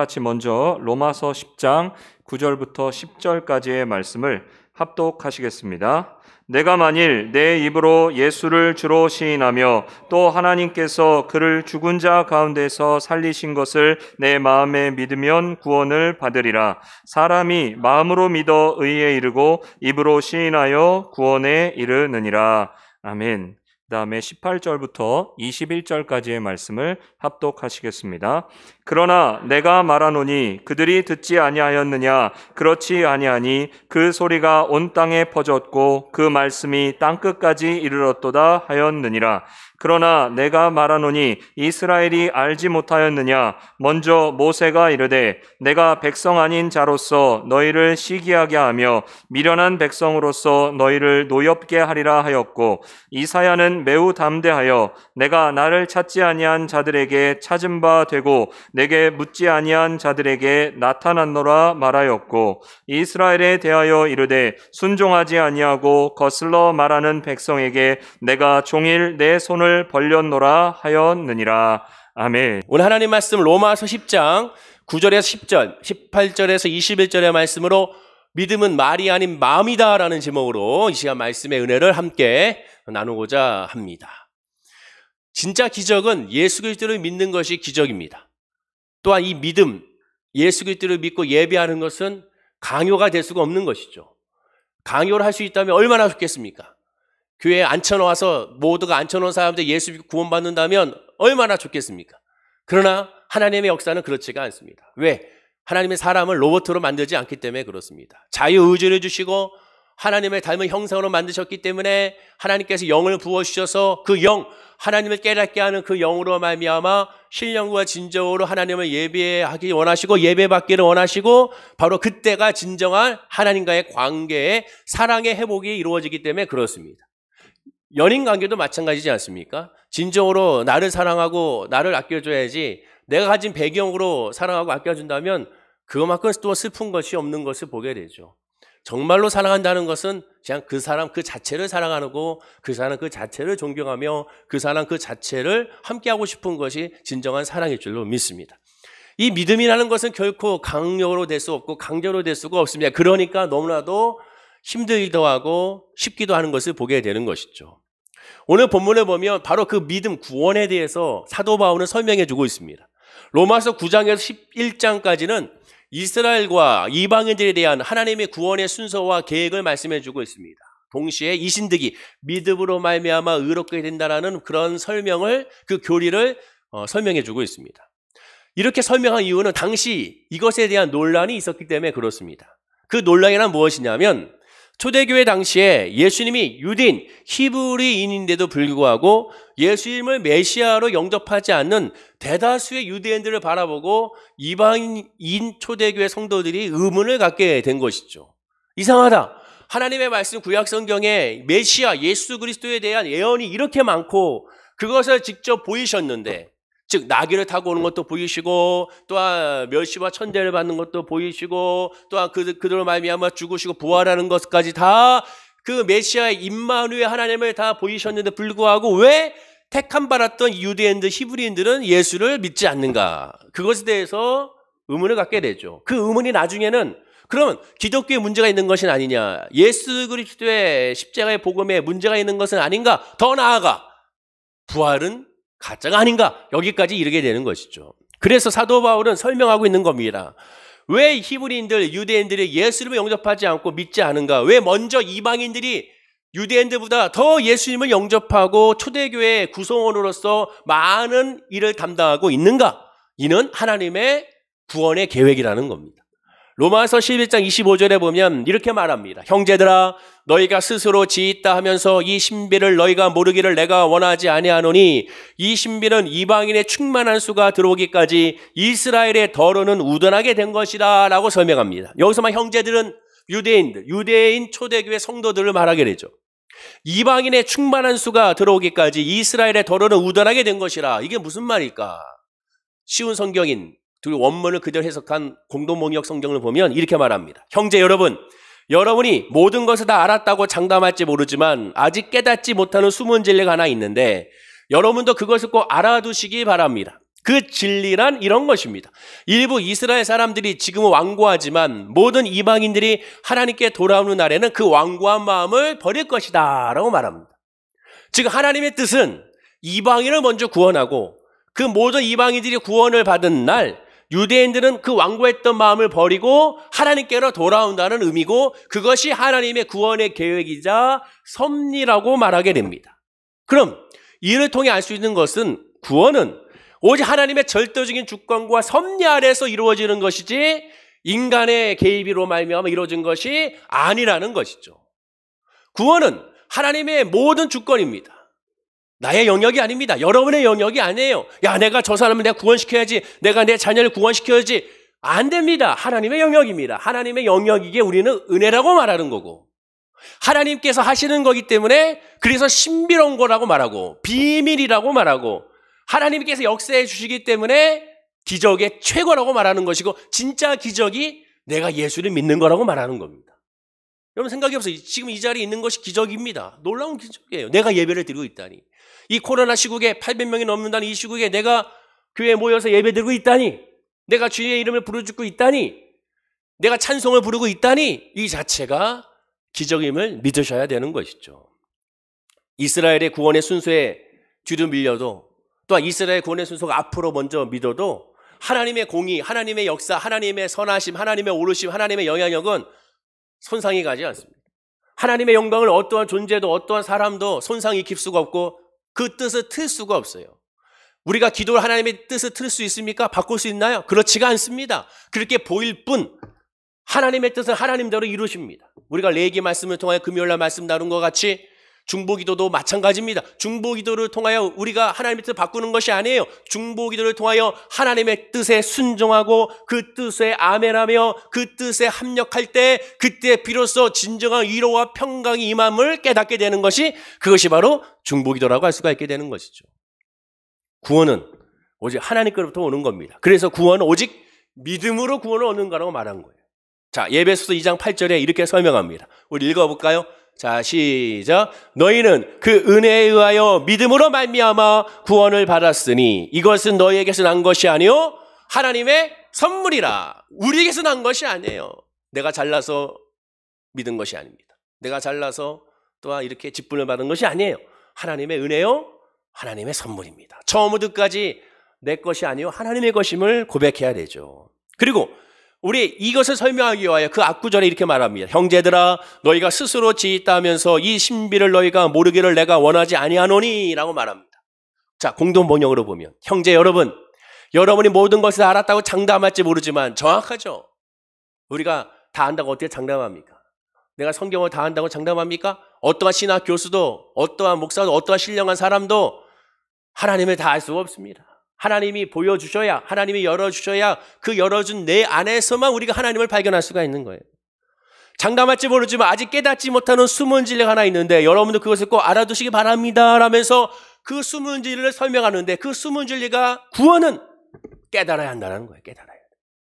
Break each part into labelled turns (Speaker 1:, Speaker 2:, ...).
Speaker 1: 같이 먼저 로마서 10장 9절부터 10절까지의 말씀을 합독하시겠습니다. 내가 만일 내 입으로 예수를 주로 시인하며 또 하나님께서 그를 죽은 자 가운데서 살리신 것을 내 마음에 믿으면 구원을 받으리라. 사람이 마음으로 믿어 의에 이르고 입으로 시인하여 구원에 이르느니라. 아멘. 그 다음에 18절부터 21절까지의 말씀을 합독하시겠습니다. 그러나 내가 말하노니 그들이 듣지 아니하였느냐? 그렇지 아니하니 그 소리가 온 땅에 퍼졌고 그 말씀이 땅끝까지 이르렀도다 하였느니라. 그러나 내가 말하노니 이스라엘이 알지 못하였느냐? 먼저 모세가 이르되 내가 백성 아닌 자로서 너희를 시기하게 하며 미련한 백성으로서 너희를 노엽게 하리라 하였고, 이사야는 매우 담대하여 내가 나를 찾지 아니한 자들에게 찾은 바 되고 내게 묻지 아니한 자들에게 나타났노라 말하였고, 이스라엘에 대하여 이르되 순종하지 아니하고 거슬러 말하는 백성에게 내가 종일 내 손을 벌렸노라 하였느니라. 아멘.
Speaker 2: 오늘 하나님 말씀 로마서 10장 9절에서 10절, 18절에서 21절의 말씀으로 믿음은 말이 아닌 마음이다 라는 제목으로 이 시간 말씀의 은혜를 함께 나누고자 합니다. 진짜 기적은 예수 그리스도를 믿는 것이 기적입니다. 또한 이 믿음, 예수 그리스도를 믿고 예배하는 것은 강요가 될 수가 없는 것이죠. 강요를 할 수 있다면 얼마나 좋겠습니까? 교회에 앉혀놓아서 모두가 앉혀놓은 사람들 예수 믿고 구원받는다면 얼마나 좋겠습니까? 그러나 하나님의 역사는 그렇지가 않습니다. 왜? 하나님의 사람을 로봇으로 만들지 않기 때문에 그렇습니다. 자유의지를 주시고 하나님의 닮은 형상으로 만드셨기 때문에 하나님께서 영을 부어주셔서 그 영, 하나님을 깨닫게 하는 그 영으로 말미암아 신령과 진정으로 하나님을 예배하기 원하시고 예배받기를 원하시고, 바로 그때가 진정한 하나님과의 관계의 사랑의 회복이 이루어지기 때문에 그렇습니다. 연인 관계도 마찬가지지 않습니까? 진정으로 나를 사랑하고 나를 아껴줘야지, 내가 가진 배경으로 사랑하고 아껴준다면 그것만큼 또 슬픈 것이 없는 것을 보게 되죠. 정말로 사랑한다는 것은 그냥 그 사람 그 자체를 사랑하고 그 사람 그 자체를 존경하며 그 사람 그 자체를 함께하고 싶은 것이 진정한 사랑일 줄로 믿습니다. 이 믿음이라는 것은 결코 강요로 될 수 없고 강제로 될 수가 없습니다. 그러니까 너무나도 힘들기도 하고 쉽기도 하는 것을 보게 되는 것이죠. 오늘 본문에 보면 바로 그 믿음, 구원에 대해서 사도 바울은 설명해 주고 있습니다. 로마서 9장에서 11장까지는 이스라엘과 이방인들에 대한 하나님의 구원의 순서와 계획을 말씀해 주고 있습니다. 동시에 이신득이 믿음으로 말미암아 의롭게 된다라는 그런 설명을, 그 교리를 설명해 주고 있습니다. 이렇게 설명한 이유는 당시 이것에 대한 논란이 있었기 때문에 그렇습니다. 그 논란이란 무엇이냐면, 초대교회 당시에 예수님이 유대인, 히브리인인데도 불구하고 예수님을 메시아로 영접하지 않는 대다수의 유대인들을 바라보고 이방인 초대교회 성도들이 의문을 갖게 된 것이죠. 이상하다. 하나님의 말씀 구약 성경에 메시아 예수 그리스도에 대한 예언이 이렇게 많고 그것을 직접 보이셨는데, 즉 나귀를 타고 오는 것도 보이시고 또한 멸시와 천대를 받는 것도 보이시고 또한 그들로 말미암아 죽으시고 부활하는 것까지 다 그 메시아의 임마누엘 하나님을 다 보이셨는데 불구하고 왜 택함 받았던 유대인들, 히브리인들은 예수를 믿지 않는가? 그것에 대해서 의문을 갖게 되죠. 그 의문이 나중에는 그러면 기독교에 문제가 있는 것은 아니냐? 예수 그리스도의 십자가의 복음에 문제가 있는 것은 아닌가? 더 나아가 부활은 가짜가 아닌가? 여기까지 이르게 되는 것이죠. 그래서 사도 바울은 설명하고 있는 겁니다. 왜 히브리인들, 유대인들이 예수님을 영접하지 않고 믿지 않은가? 왜 먼저 이방인들이 유대인들보다 더 예수님을 영접하고 초대교회 구성원으로서 많은 일을 담당하고 있는가? 이는 하나님의 구원의 계획이라는 겁니다. 로마서 11장 25절에 보면 이렇게 말합니다. 형제들아, 너희가 스스로 지있다 하면서 이 신비를 너희가 모르기를 내가 원하지 아니하노니 이 신비는 이방인의 충만한 수가 들어오기까지 이스라엘의 더러는 우둔하게 된 것이다 라고 설명합니다. 여기서만 형제들은 유대인들, 유대인 초대교회 성도들을 말하게 되죠. 이방인의 충만한 수가 들어오기까지 이스라엘의 더러는 우둔하게 된 것이라. 이게 무슨 말일까? 쉬운 성경인 두 원문을 그대로 해석한 공동번역 성경을 보면 이렇게 말합니다. 형제 여러분, 여러분이 모든 것을 다 알았다고 장담할지 모르지만 아직 깨닫지 못하는 숨은 진리가 하나 있는데 여러분도 그것을 꼭 알아두시기 바랍니다. 그 진리란 이런 것입니다. 일부 이스라엘 사람들이 지금은 완고하지만 모든 이방인들이 하나님께 돌아오는 날에는 그 완고한 마음을 버릴 것이다 라고 말합니다. 즉 하나님의 뜻은 이방인을 먼저 구원하고 그 모든 이방인들이 구원을 받은 날 유대인들은 그 완고했던 마음을 버리고 하나님께로 돌아온다는 의미고 그것이 하나님의 구원의 계획이자 섭리라고 말하게 됩니다. 그럼 이를 통해 알 수 있는 것은 구원은 오직 하나님의 절대적인 주권과 섭리 아래에서 이루어지는 것이지 인간의 개입으로 말미암아 이루어진 것이 아니라는 것이죠. 구원은 하나님의 모든 주권입니다. 나의 영역이 아닙니다. 여러분의 영역이 아니에요. 야, 내가 저 사람을 내가 구원시켜야지. 내가 내 자녀를 구원시켜야지. 안 됩니다. 하나님의 영역입니다. 하나님의 영역이기에 우리는 은혜라고 말하는 거고 하나님께서 하시는 거기 때문에 그래서 신비로운 거라고 말하고 비밀이라고 말하고 하나님께서 역사해 주시기 때문에 기적의 최고라고 말하는 것이고 진짜 기적이 내가 예수를 믿는 거라고 말하는 겁니다. 여러분 생각해 보세요. 지금 이 자리에 있는 것이 기적입니다. 놀라운 기적이에요. 내가 예배를 드리고 있다니. 이 코로나 시국에 800명이 넘는다는 이 시국에 내가 교회에 모여서 예배 드리고 있다니. 내가 주의 이름을 부르짖고 있다니. 내가 찬송을 부르고 있다니. 이 자체가 기적임을 믿으셔야 되는 것이죠. 이스라엘의 구원의 순서에 뒤로 밀려도 또한 이스라엘 구원의 순서가 앞으로 먼저 믿어도 하나님의 공의, 하나님의 역사, 하나님의 선하심, 하나님의 오르심, 하나님의 영향력은 손상이 가지 않습니다. 하나님의 영광을 어떠한 존재도 어떠한 사람도 손상이 익힐 수가 없고 그 뜻을 틀 수가 없어요. 우리가 기도를 하나님의 뜻을 틀 수 있습니까? 바꿀 수 있나요? 그렇지가 않습니다. 그렇게 보일 뿐 하나님의 뜻은 하나님대로 이루십니다. 우리가 레위기 말씀을 통하여 금요일날 말씀 나눈 것 같이 중보기도도 마찬가지입니다. 중보기도를 통하여 우리가 하나님의 뜻을 바꾸는 것이 아니에요. 중보기도를 통하여 하나님의 뜻에 순종하고 그 뜻에 아멘하며 그 뜻에 합력할 때 그때 비로소 진정한 위로와 평강이 임함을 깨닫게 되는 것이 그것이 바로 중보기도라고 할 수가 있게 되는 것이죠. 구원은 오직 하나님께로부터 오는 겁니다. 그래서 구원은 오직 믿음으로 구원을 얻는 거라고 말한 거예요. 자, 에베소서 2장 8절에 이렇게 설명합니다. 우리 읽어볼까요? 자, 시작. 너희는 그 은혜에 의하여 믿음으로 말미암아 구원을 받았으니 이것은 너희에게서 난 것이 아니요 하나님의 선물이라. 우리에게서 난 것이 아니에요. 내가 잘나서 믿은 것이 아닙니다. 내가 잘나서 또한 이렇게 직분을 받은 것이 아니에요. 하나님의 은혜요 하나님의 선물입니다. 처음부터 끝까지 내 것이 아니요 하나님의 것임을 고백해야 되죠. 그리고 우리 이것을 설명하기 위하여 그 앞구절에 이렇게 말합니다. 형제들아 너희가 스스로 지있다 하면서 이 신비를 너희가 모르기를 내가 원하지 아니하노니 라고 말합니다. 자, 공동 번역으로 보면 형제 여러분, 여러분이 모든 것을 알았다고 장담할지 모르지만 정확하죠. 우리가 다 안다고 어떻게 장담합니까? 내가 성경을 다 안다고 장담합니까? 어떠한 신학 교수도 어떠한 목사도 어떠한 신령한 사람도 하나님을 다 알 수가 없습니다. 하나님이 보여주셔야, 하나님이 열어주셔야 그 열어준 내 안에서만 우리가 하나님을 발견할 수가 있는 거예요. 장담할지 모르지만 아직 깨닫지 못하는 숨은 진리가 하나 있는데 여러분도 그것을 꼭 알아두시기 바랍니다 라면서 그 숨은 진리를 설명하는데 그 숨은 진리가 구원은 깨달아야 한다는 거예요. 깨달아야 돼.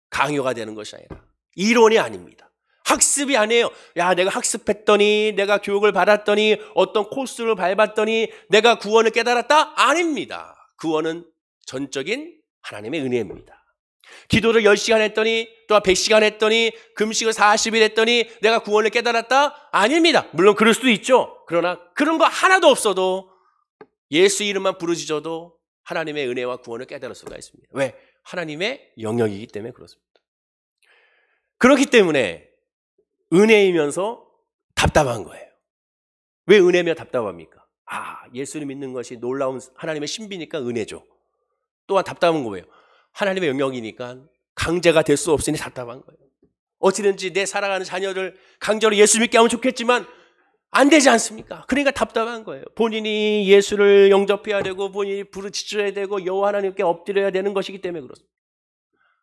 Speaker 2: 강요가 되는 것이 아니라 이론이 아닙니다. 학습이 아니에요. 야, 내가 학습했더니 내가 교육을 받았더니 어떤 코스를 밟았더니 내가 구원을 깨달았다? 아닙니다. 구원은 전적인 하나님의 은혜입니다. 기도를 10시간 했더니 또한 100시간 했더니 금식을 40일 했더니 내가 구원을 깨달았다? 아닙니다. 물론 그럴 수도 있죠. 그러나 그런 거 하나도 없어도 예수 이름만 부르짖어도 하나님의 은혜와 구원을 깨달을 수가 있습니다. 왜? 하나님의 영역이기 때문에 그렇습니다. 그렇기 때문에 은혜이면서 답답한 거예요. 왜 은혜며 답답합니까? 예수를 믿는 것이 놀라운 하나님의 신비니까 은혜죠. 또한 답답한 거예요. 하나님의 영역이니까 강제가 될 수 없으니 답답한 거예요. 어찌든지 내 사랑하는 자녀를 강제로 예수 믿게 하면 좋겠지만 안 되지 않습니까? 그러니까 답답한 거예요. 본인이 예수를 영접해야 되고 본인이 부르짖어야 되고 여호와 하나님께 엎드려야 되는 것이기 때문에 그렇습니다.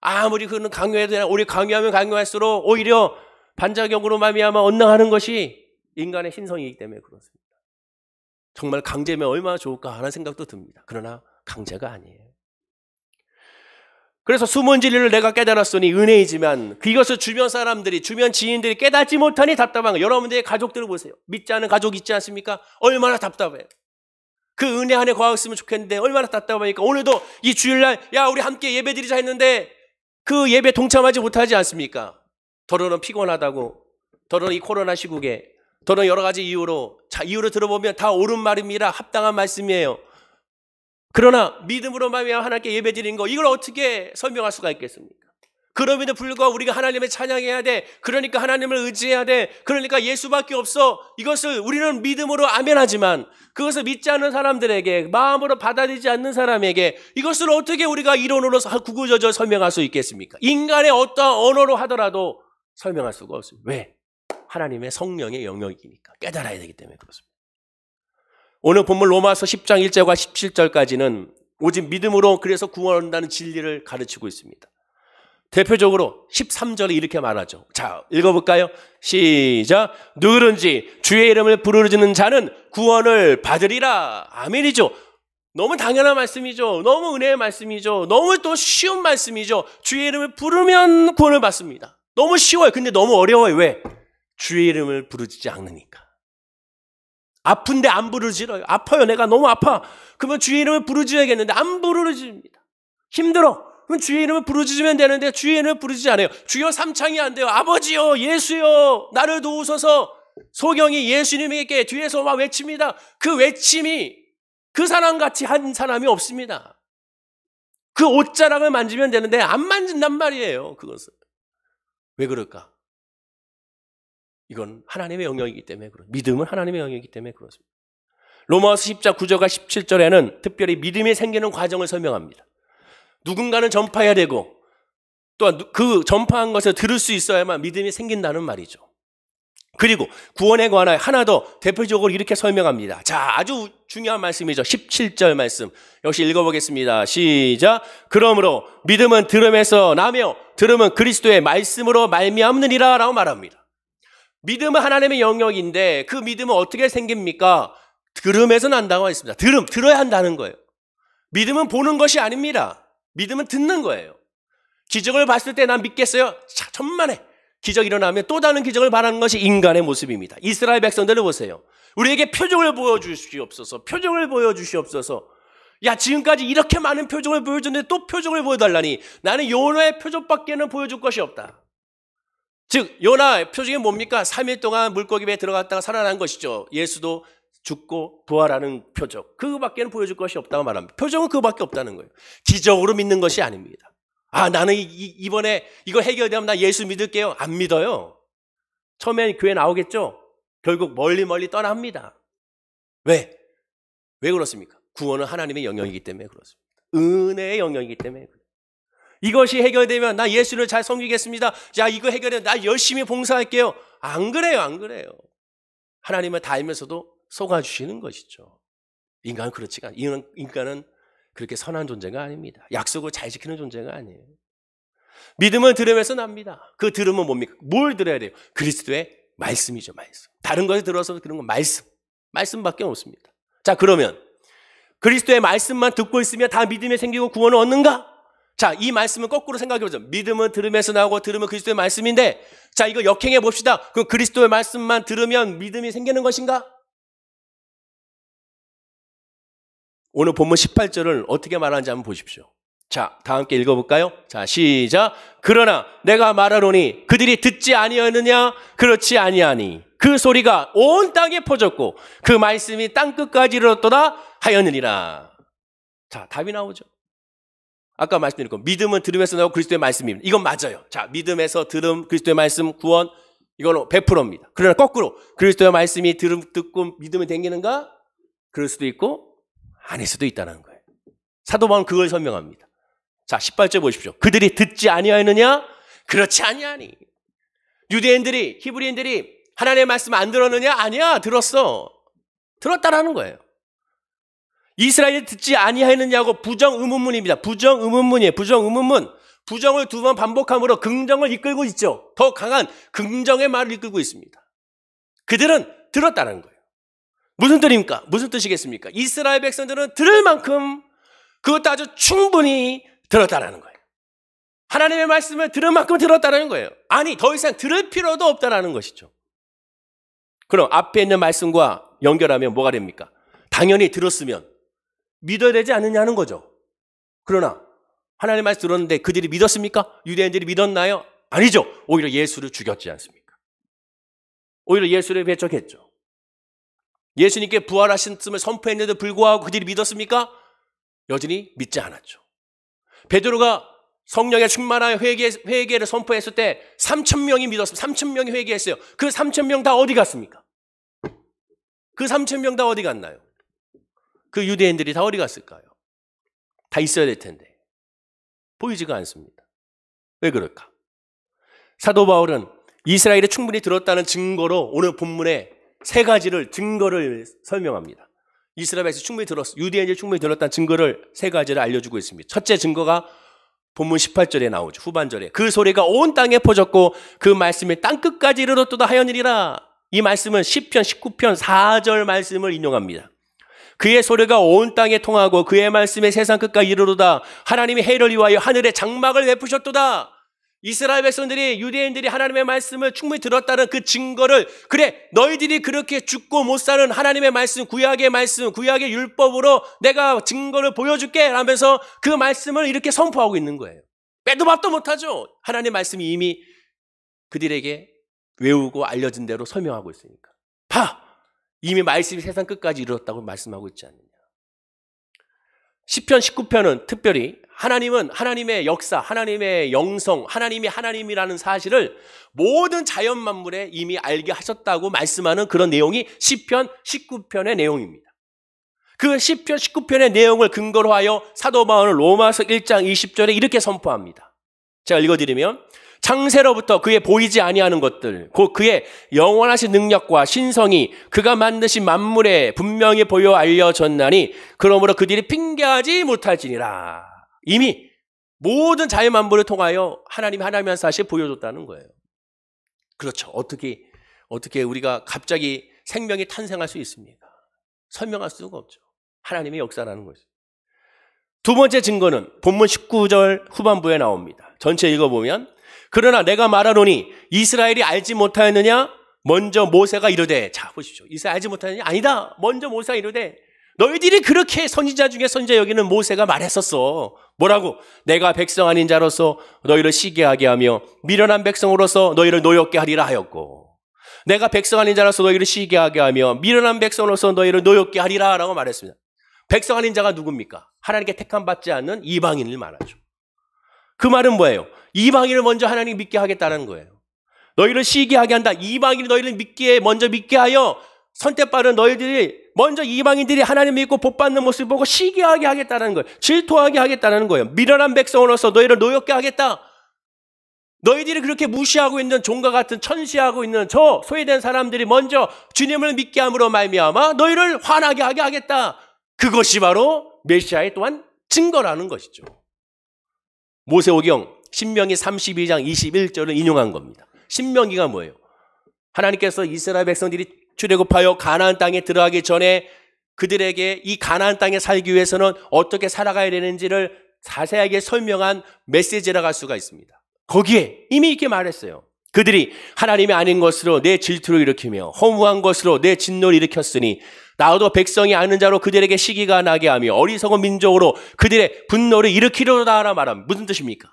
Speaker 2: 아무리 그는 강요해도 되나 우리 강요하면 강요할수록 오히려 반작용으로 말미암아 엇나가는 것이 인간의 신성이기 때문에 그렇습니다. 정말 강제면 얼마나 좋을까 하는 생각도 듭니다. 그러나 강제가 아니에요. 그래서 숨은 진리를 내가 깨달았으니 은혜이지만 이것을 주변 사람들이 주변 지인들이 깨닫지 못하니 답답한 거예요. 여러분들의 가족들을 보세요. 믿지 않은 가족 있지 않습니까? 얼마나 답답해요. 그 은혜 안에 거하였으면 좋겠는데 얼마나 답답하니까 오늘도 이 주일날 야 우리 함께 예배 드리자 했는데 그 예배 동참하지 못하지 않습니까? 더러는 피곤하다고, 더러는 이 코로나 시국에, 더러는 여러 가지 이유로, 자 이유를 들어보면 다 옳은 말입니다. 합당한 말씀이에요. 그러나 믿음으로 말미암아 하나님께 예배 드리는 거 이걸 어떻게 설명할 수가 있겠습니까? 그럼에도 불구하고 우리가 하나님을 찬양해야 돼. 그러니까 하나님을 의지해야 돼. 그러니까 예수밖에 없어. 이것을 우리는 믿음으로 아멘하지만 그것을 믿지 않는 사람들에게, 마음으로 받아들이지 않는 사람에게 이것을 어떻게 우리가 이론으로 구구절절 설명할 수 있겠습니까? 인간의 어떠한 언어로 하더라도 설명할 수가 없습니다. 왜? 하나님의 성령의 영역이니까 깨달아야 되기 때문에 그렇습니다. 오늘 본문 로마서 10장 1절과 17절까지는 오직 믿음으로 그래서 구원한다는 진리를 가르치고 있습니다. 대표적으로 13절에 이렇게 말하죠. 자, 읽어볼까요? 시작. 누구든지 주의 이름을 부르짖는 자는 구원을 받으리라. 아멘이죠. 너무 당연한 말씀이죠. 너무 은혜의 말씀이죠. 너무 또 쉬운 말씀이죠. 주의 이름을 부르면 구원을 받습니다. 너무 쉬워요. 근데 너무 어려워요. 왜? 주의 이름을 부르짖지 않으니까. 아픈데 안 부르짖어요. 아파요. 내가 너무 아파. 그러면 주의 이름을 부르짖어야겠는데 안 부르짖습니다. 힘들어. 그럼 주의 이름을 부르짖으면 되는데 주의 이름을 부르짖지 않아요. 주여 삼창이 안 돼요. 아버지요, 예수요, 나를 도우소서. 소경이 예수님에게 뒤에서 막 외칩니다. 그 외침이 그 사람같이 한 사람이 없습니다. 그 옷자락을 만지면 되는데 안 만진단 말이에요. 그것을. 왜 그럴까? 이건 하나님의 영역이기 때문에 그렇습니다. 믿음은 하나님의 영역이기 때문에 그렇습니다. 로마서 10장 9절과 17절에는 특별히 믿음이 생기는 과정을 설명합니다. 누군가는 전파해야 되고 또한 그 전파한 것을 들을 수 있어야만 믿음이 생긴다는 말이죠. 그리고 구원에 관하여 하나 더 대표적으로 이렇게 설명합니다. 자, 아주 중요한 말씀이죠. 17절 말씀 역시 읽어보겠습니다. 시작. 그러므로 믿음은 들음에서 나며 들음은 그리스도의 말씀으로 말미암느니라 라고 말합니다. 믿음은 하나님의 영역인데 그 믿음은 어떻게 생깁니까? 들음에서 난다고 했습니다. 들어야 한다는 거예요. 믿음은 보는 것이 아닙니다. 믿음은 듣는 거예요. 기적을 봤을 때 난 믿겠어요? 자, 천만에. 기적이 일어나면 또 다른 기적을 바라는 것이 인간의 모습입니다. 이스라엘 백성들을 보세요. 우리에게 표적을 보여주시옵소서. 표적을 보여주시옵소서. 야, 지금까지 이렇게 많은 표적을 보여줬는데 또 표적을 보여달라니. 나는 요나의 표적밖에는 보여줄 것이 없다. 즉 요나의 표적이 뭡니까? 3일 동안 물고기 배에 들어갔다가 살아난 것이죠. 예수도 죽고 부활하는 표적. 그거밖에는 보여줄 것이 없다고 말합니다. 표적은 그거밖에 없다는 거예요. 기적으로 믿는 것이 아닙니다. 아, 나는 이번에 이거 해결되면 나 예수 믿을게요. 안 믿어요. 처음엔 교회 나오겠죠? 결국 멀리 떠납니다. 왜? 왜 그렇습니까? 구원은 하나님의 영역이기 때문에 그렇습니다. 은혜의 영역이기 때문에 그래요. 이것이 해결되면 나 예수를 잘 섬기겠습니다. 자, 이거 해결되면 나 열심히 봉사할게요. 안 그래요. 안 그래요. 하나님을 다 알면서도 속아주시는 것이죠. 인간은 그렇지가 않아요. 인간은 그렇게 선한 존재가 아닙니다. 약속을 잘 지키는 존재가 아니에요. 믿음은 들으면서 납니다. 그 들으면 뭡니까? 뭘 들어야 돼요? 그리스도의 말씀이죠. 말씀. 다른 것을 들어서 그런 건 말씀밖에 없습니다. 자, 그러면 그리스도의 말씀만 듣고 있으면 다 믿음이 생기고 구원을 얻는가? 자, 이 말씀은 거꾸로 생각해보죠. 믿음은 들으면서 나오고 들으면 그리스도의 말씀인데, 자, 이거 역행해 봅시다. 그럼 그리스도의 말씀만 들으면 믿음이 생기는 것인가? 오늘 본문 18절을 어떻게 말하는지 한번 보십시오. 자, 다 함께 읽어볼까요? 자, 시작. 그러나 내가 말하노니 그들이 듣지 아니하느냐? 그렇지 아니하니 그 소리가 온 땅에 퍼졌고 그 말씀이 땅끝까지 이르렀도다 하였느니라. 자, 답이 나오죠. 아까 말씀드린 거 믿음은 들으면서 나오고 그리스도의 말씀입니다. 이건 맞아요. 자, 믿음에서 들음, 그리스도의 말씀, 구원, 이건 100%입니다. 그러나 거꾸로 그리스도의 말씀이 듣고 믿음이 생기는가? 그럴 수도 있고 아닐 수도 있다는 거예요. 사도 바울은 그걸 설명합니다. 자, 18절 보십시오. 그들이 듣지 아니하느냐? 그렇지 아니하니. 유대인들이, 히브리인들이 하나님의 말씀 안 들었느냐? 아니야, 들었어. 들었다라는 거예요. 이스라엘이 듣지 아니하느냐고 부정의문문입니다. 부정의문문이에요. 부정의문문. 부정을 두 번 반복함으로 긍정을 이끌고 있죠. 더 강한 긍정의 말을 이끌고 있습니다. 그들은 들었다는 거예요. 무슨 뜻입니까? 무슨 뜻이겠습니까? 이스라엘 백성들은 들을 만큼 그것도 아주 충분히 들었다는 거예요. 하나님의 말씀을 들을 만큼 들었다는 거예요. 아니, 더 이상 들을 필요도 없다는 것이죠. 그럼 앞에 있는 말씀과 연결하면 뭐가 됩니까? 당연히 들었으면 믿어야 되지 않느냐는 거죠. 그러나 하나님의 말씀 들었는데 그들이 믿었습니까? 유대인들이 믿었나요? 아니죠. 오히려 예수를 죽였지 않습니까? 오히려 예수를 배척했죠. 예수님께 부활하셨음을 선포했는데도 불구하고 그들이 믿었습니까? 여전히 믿지 않았죠. 베드로가 성령에 충만하여 회개를 선포했을 때 3,000명이 믿었습니다. 3,000명이 회개했어요. 그 3,000명 다 어디 갔습니까? 그 3,000명 다 어디 갔나요? 그 유대인들이 다 어디 갔을까요? 다 있어야 될 텐데 보이지가 않습니다. 왜 그럴까? 사도 바울은 이스라엘이 충분히 들었다는 증거로 오늘 본문에 세 가지를 증거를 설명합니다. 이스라엘에서 충분히 유대인들이 충분히 들었다는 증거를 세 가지를 알려주고 있습니다. 첫째 증거가 본문 18절에 나오죠. 후반절에 그 소리가 온 땅에 퍼졌고 그 말씀이 땅끝까지 이르렀도다 하였느니라. 이 말씀은 시편 19편 4절 말씀을 인용합니다. 그의 소리가 온 땅에 통하고 그의 말씀이 세상 끝까지 이르렀도다. 하나님이 해를 위하여 하늘에 장막을 베푸셨도다. 이스라엘 백성들이 유대인들이 하나님의 말씀을 충분히 들었다는 그 증거를 그래 너희들이 그렇게 죽고 못 사는 하나님의 말씀 구약의 율법으로 내가 증거를 보여줄게 라면서 그 말씀을 이렇게 선포하고 있는 거예요. 빼도 밥도 못하죠. 하나님의 말씀이 이미 그들에게 외우고 알려진 대로 설명하고 있으니까. 이미 말씀이 세상 끝까지 이르렀다고 말씀하고 있지 않느냐. 시편 19편은 특별히 하나님은 하나님의 역사, 하나님의 영성, 하나님이 하나님이라는 사실을 모든 자연 만물에 이미 알게 하셨다고 말씀하는 그런 내용이 시편 19편의 내용입니다. 그 시편 19편의 내용을 근거로 하여 사도 바울은 로마서 1장 20절에 이렇게 선포합니다. 제가 읽어드리면 창세로부터 그의 보이지 아니하는 것들 곧 그의 영원하신 능력과 신성이 그가 만드신 만물에 분명히 보여 알려졌나니 그러므로 그들이 핑계하지 못할지니라. 이미 모든 자연 만물을 통하여 하나님의 사실을 보여줬다는 거예요. 그렇죠. 어떻게 우리가 갑자기 생명이 탄생할 수 있습니까? 설명할 수가 없죠. 하나님의 역사라는 것이죠. 두 번째 증거는 본문 19절 후반부에 나옵니다. 전체 읽어보면 그러나 내가 말하노니 이스라엘이 알지 못하였느냐? 먼저 모세가 이르되 자 보십시오. 이스라엘 알지 못하느냐? 아니다. 먼저 모세가 이르되 너희들이 그렇게 선지자 중에 선지자 여기는 모세가 말했었어. 뭐라고? 내가 백성 아닌 자로서 너희를 시기하게 하며 미련한 백성으로서 너희를 노엽게 하리라 하였고 내가 백성 아닌 자로서 너희를 시기하게 하며 미련한 백성으로서 너희를 노엽게 하리라 라고 말했습니다. 백성 아닌 자가 누굽니까? 하나님께 택함받지 않는 이방인을 말하죠. 그 말은 뭐예요? 이방인을 먼저 하나님 믿게 하겠다는 거예요. 너희를 시기하게 한다. 이방인이 너희를 먼저 믿게 하여 선택받은 너희들이 먼저 이방인들이 하나님 믿고 복받는 모습을 보고 시기하게 하겠다는 거예요. 질투하게 하겠다는 거예요. 미련한 백성으로서 너희를 노엽게 하겠다. 너희들이 그렇게 무시하고 있는 종과 같은 천시하고 있는 저 소외된 사람들이 먼저 주님을 믿게 함으로 말미암아 너희를 화나게 하게 하겠다. 그것이 바로 메시아의 또한 증거라는 것이죠. 모세오경 신명기 32장 21절을 인용한 겁니다. 신명기가 뭐예요? 하나님께서 이스라엘 백성들이 출애굽하여 가나안 땅에 들어가기 전에 그들에게 이 가나안 땅에 살기 위해서는 어떻게 살아가야 되는지를 자세하게 설명한 메시지라고 할 수가 있습니다. 거기에 이미 이렇게 말했어요. 그들이 하나님이 아닌 것으로 내 질투를 일으키며 허무한 것으로 내 진노를 일으켰으니 나도 백성이 아는 자로 그들에게 시기가 나게 하며 어리석은 민족으로 그들의 분노를 일으키려다 하라 말함. 무슨 뜻입니까?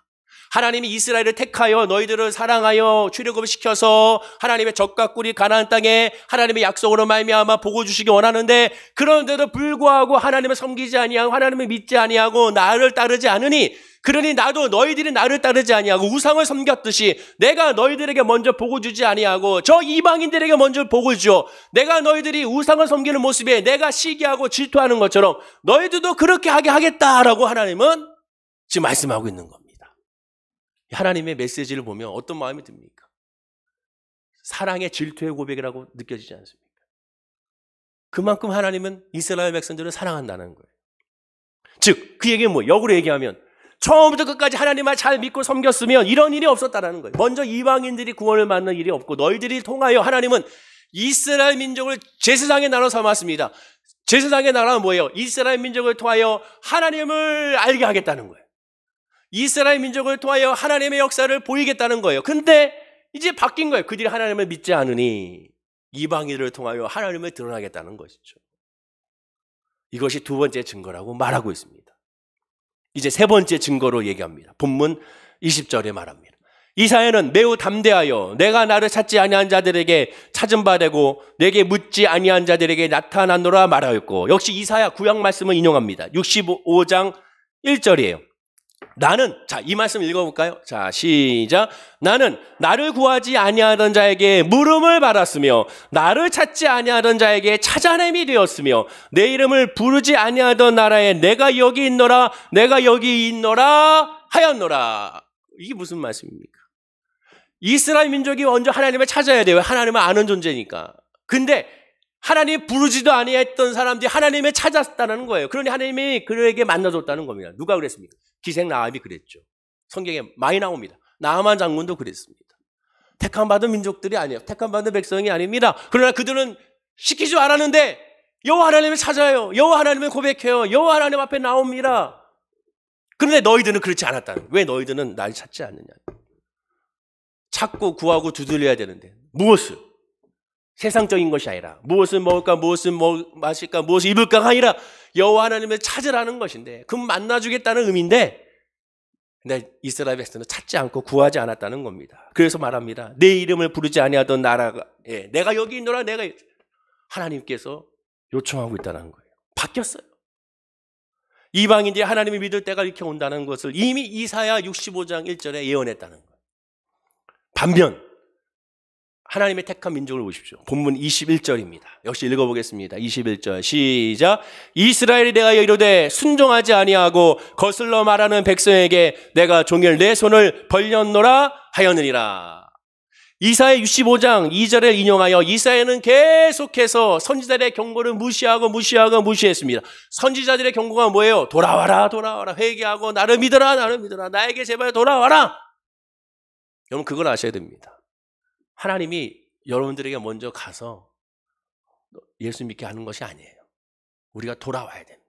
Speaker 2: 하나님이 이스라엘을 택하여 너희들을 사랑하여 출애굽을 시켜서 하나님의 젖과 꿀이 가나안 땅에 하나님의 약속으로 말미암아 복을 주시기 원하는데 그런데도 불구하고 하나님을 섬기지 아니하고 하나님을 믿지 아니하고 나를 따르지 않으니 그러니 나도 너희들이 나를 따르지 아니하고 우상을 섬겼듯이 내가 너희들에게 먼저 복을 주지 아니하고 저 이방인들에게 먼저 복을 줘. 내가 너희들이 우상을 섬기는 모습에 내가 시기하고 질투하는 것처럼 너희들도 그렇게 하게 하겠다라고 하나님은 지금 말씀하고 있는 겁니다. 하나님의 메시지를 보면 어떤 마음이 듭니까? 사랑의 질투의 고백이라고 느껴지지 않습니까? 그만큼 하나님은 이스라엘 백성들을 사랑한다는 거예요. 즉, 그 얘기는 뭐 역으로 얘기하면 처음부터 끝까지 하나님을 잘 믿고 섬겼으면 이런 일이 없었다는 거예요. 먼저 이방인들이 구원을 받는 일이 없고 너희들이 통하여 하나님은 이스라엘 민족을 제사장의 나라로 삼았습니다. 제사장의 나라는 뭐예요? 이스라엘 민족을 통하여 하나님을 알게 하겠다는 거예요. 이스라엘 민족을 통하여 하나님의 역사를 보이겠다는 거예요. 근데 이제 바뀐 거예요. 그들이 하나님을 믿지 않으니 이방인들을 통하여 하나님을 드러나겠다는 것이죠. 이것이 두 번째 증거라고 말하고 있습니다. 이제 세 번째 증거로 얘기합니다. 본문 20절에 말합니다. 이사야는 매우 담대하여 내가 나를 찾지 아니한 자들에게 찾은 바 되고 내게 묻지 아니한 자들에게 나타나노라 말하였고, 역시 이사야 구약 말씀을 인용합니다. 65장 1절이에요. 나는, 자, 이 말씀 읽어볼까요? 자, 시작. 나는 나를 구하지 아니하던 자에게 물음을 받았으며 나를 찾지 아니하던 자에게 찾아냄이 되었으며 내 이름을 부르지 아니하던 나라에 내가 여기 있노라 내가 여기 있노라 하였노라. 이게 무슨 말씀입니까? 이스라엘 민족이 먼저 하나님을 찾아야 돼요. 하나님을 아는 존재니까. 근데 하나님 부르지도 아니했던 사람들이 하나님을 찾았다는 거예요. 그러니 하나님이 그에게 만나줬다는 겁니다. 누가 그랬습니까? 기생 나압이 그랬죠. 성경에 많이 나옵니다. 나아만 장군도 그랬습니다. 택함받은 민족들이 아니에요. 택함받은 백성이 아닙니다. 그러나 그들은 시키지 줄 알았는데 여호와 하나님을 찾아요. 여호와 하나님을 고백해요. 여호와 하나님 앞에 나옵니다. 그런데 너희들은 그렇지 않았다는 거예요. 왜 너희들은 날 찾지 않느냐. 찾고 구하고 두들려야 되는데 무엇을? 세상적인 것이 아니라 무엇을 먹을까, 무엇을 마실까, 무엇을 입을까가 아니라 여호와 하나님을 찾으라는 것인데, 그럼 만나주겠다는 의미인데, 근데 이스라엘 백성은 찾지 않고 구하지 않았다는 겁니다. 그래서 말합니다. 내 이름을 부르지 아니하던 나라가, 내가 여기 있노라, 내가 하나님께서 요청하고 있다는 거예요. 바뀌었어요. 이방인들이 하나님을 믿을 때가 이렇게 온다는 것을 이미 이사야 65장 1절에 예언했다는 거예요. 반면 하나님의 택한 민족을 보십시오. 본문 21절입니다. 역시 읽어보겠습니다. 21절 시작. 이스라엘이 내가 이르되 순종하지 아니하고 거슬러 말하는 백성에게 내가 종일 내 손을 벌렸노라 하였느니라. 이사야 65장 2절을 인용하여 이사야는 계속해서 선지자들의 경고를 무시했습니다. 선지자들의 경고가 뭐예요? 돌아와라, 돌아와라, 회개하고 나를 믿어라, 나를 믿어라, 나에게 제발 돌아와라. 여러분 그걸 아셔야 됩니다. 하나님이 여러분들에게 먼저 가서 예수 믿게 하는 것이 아니에요. 우리가 돌아와야 돼요.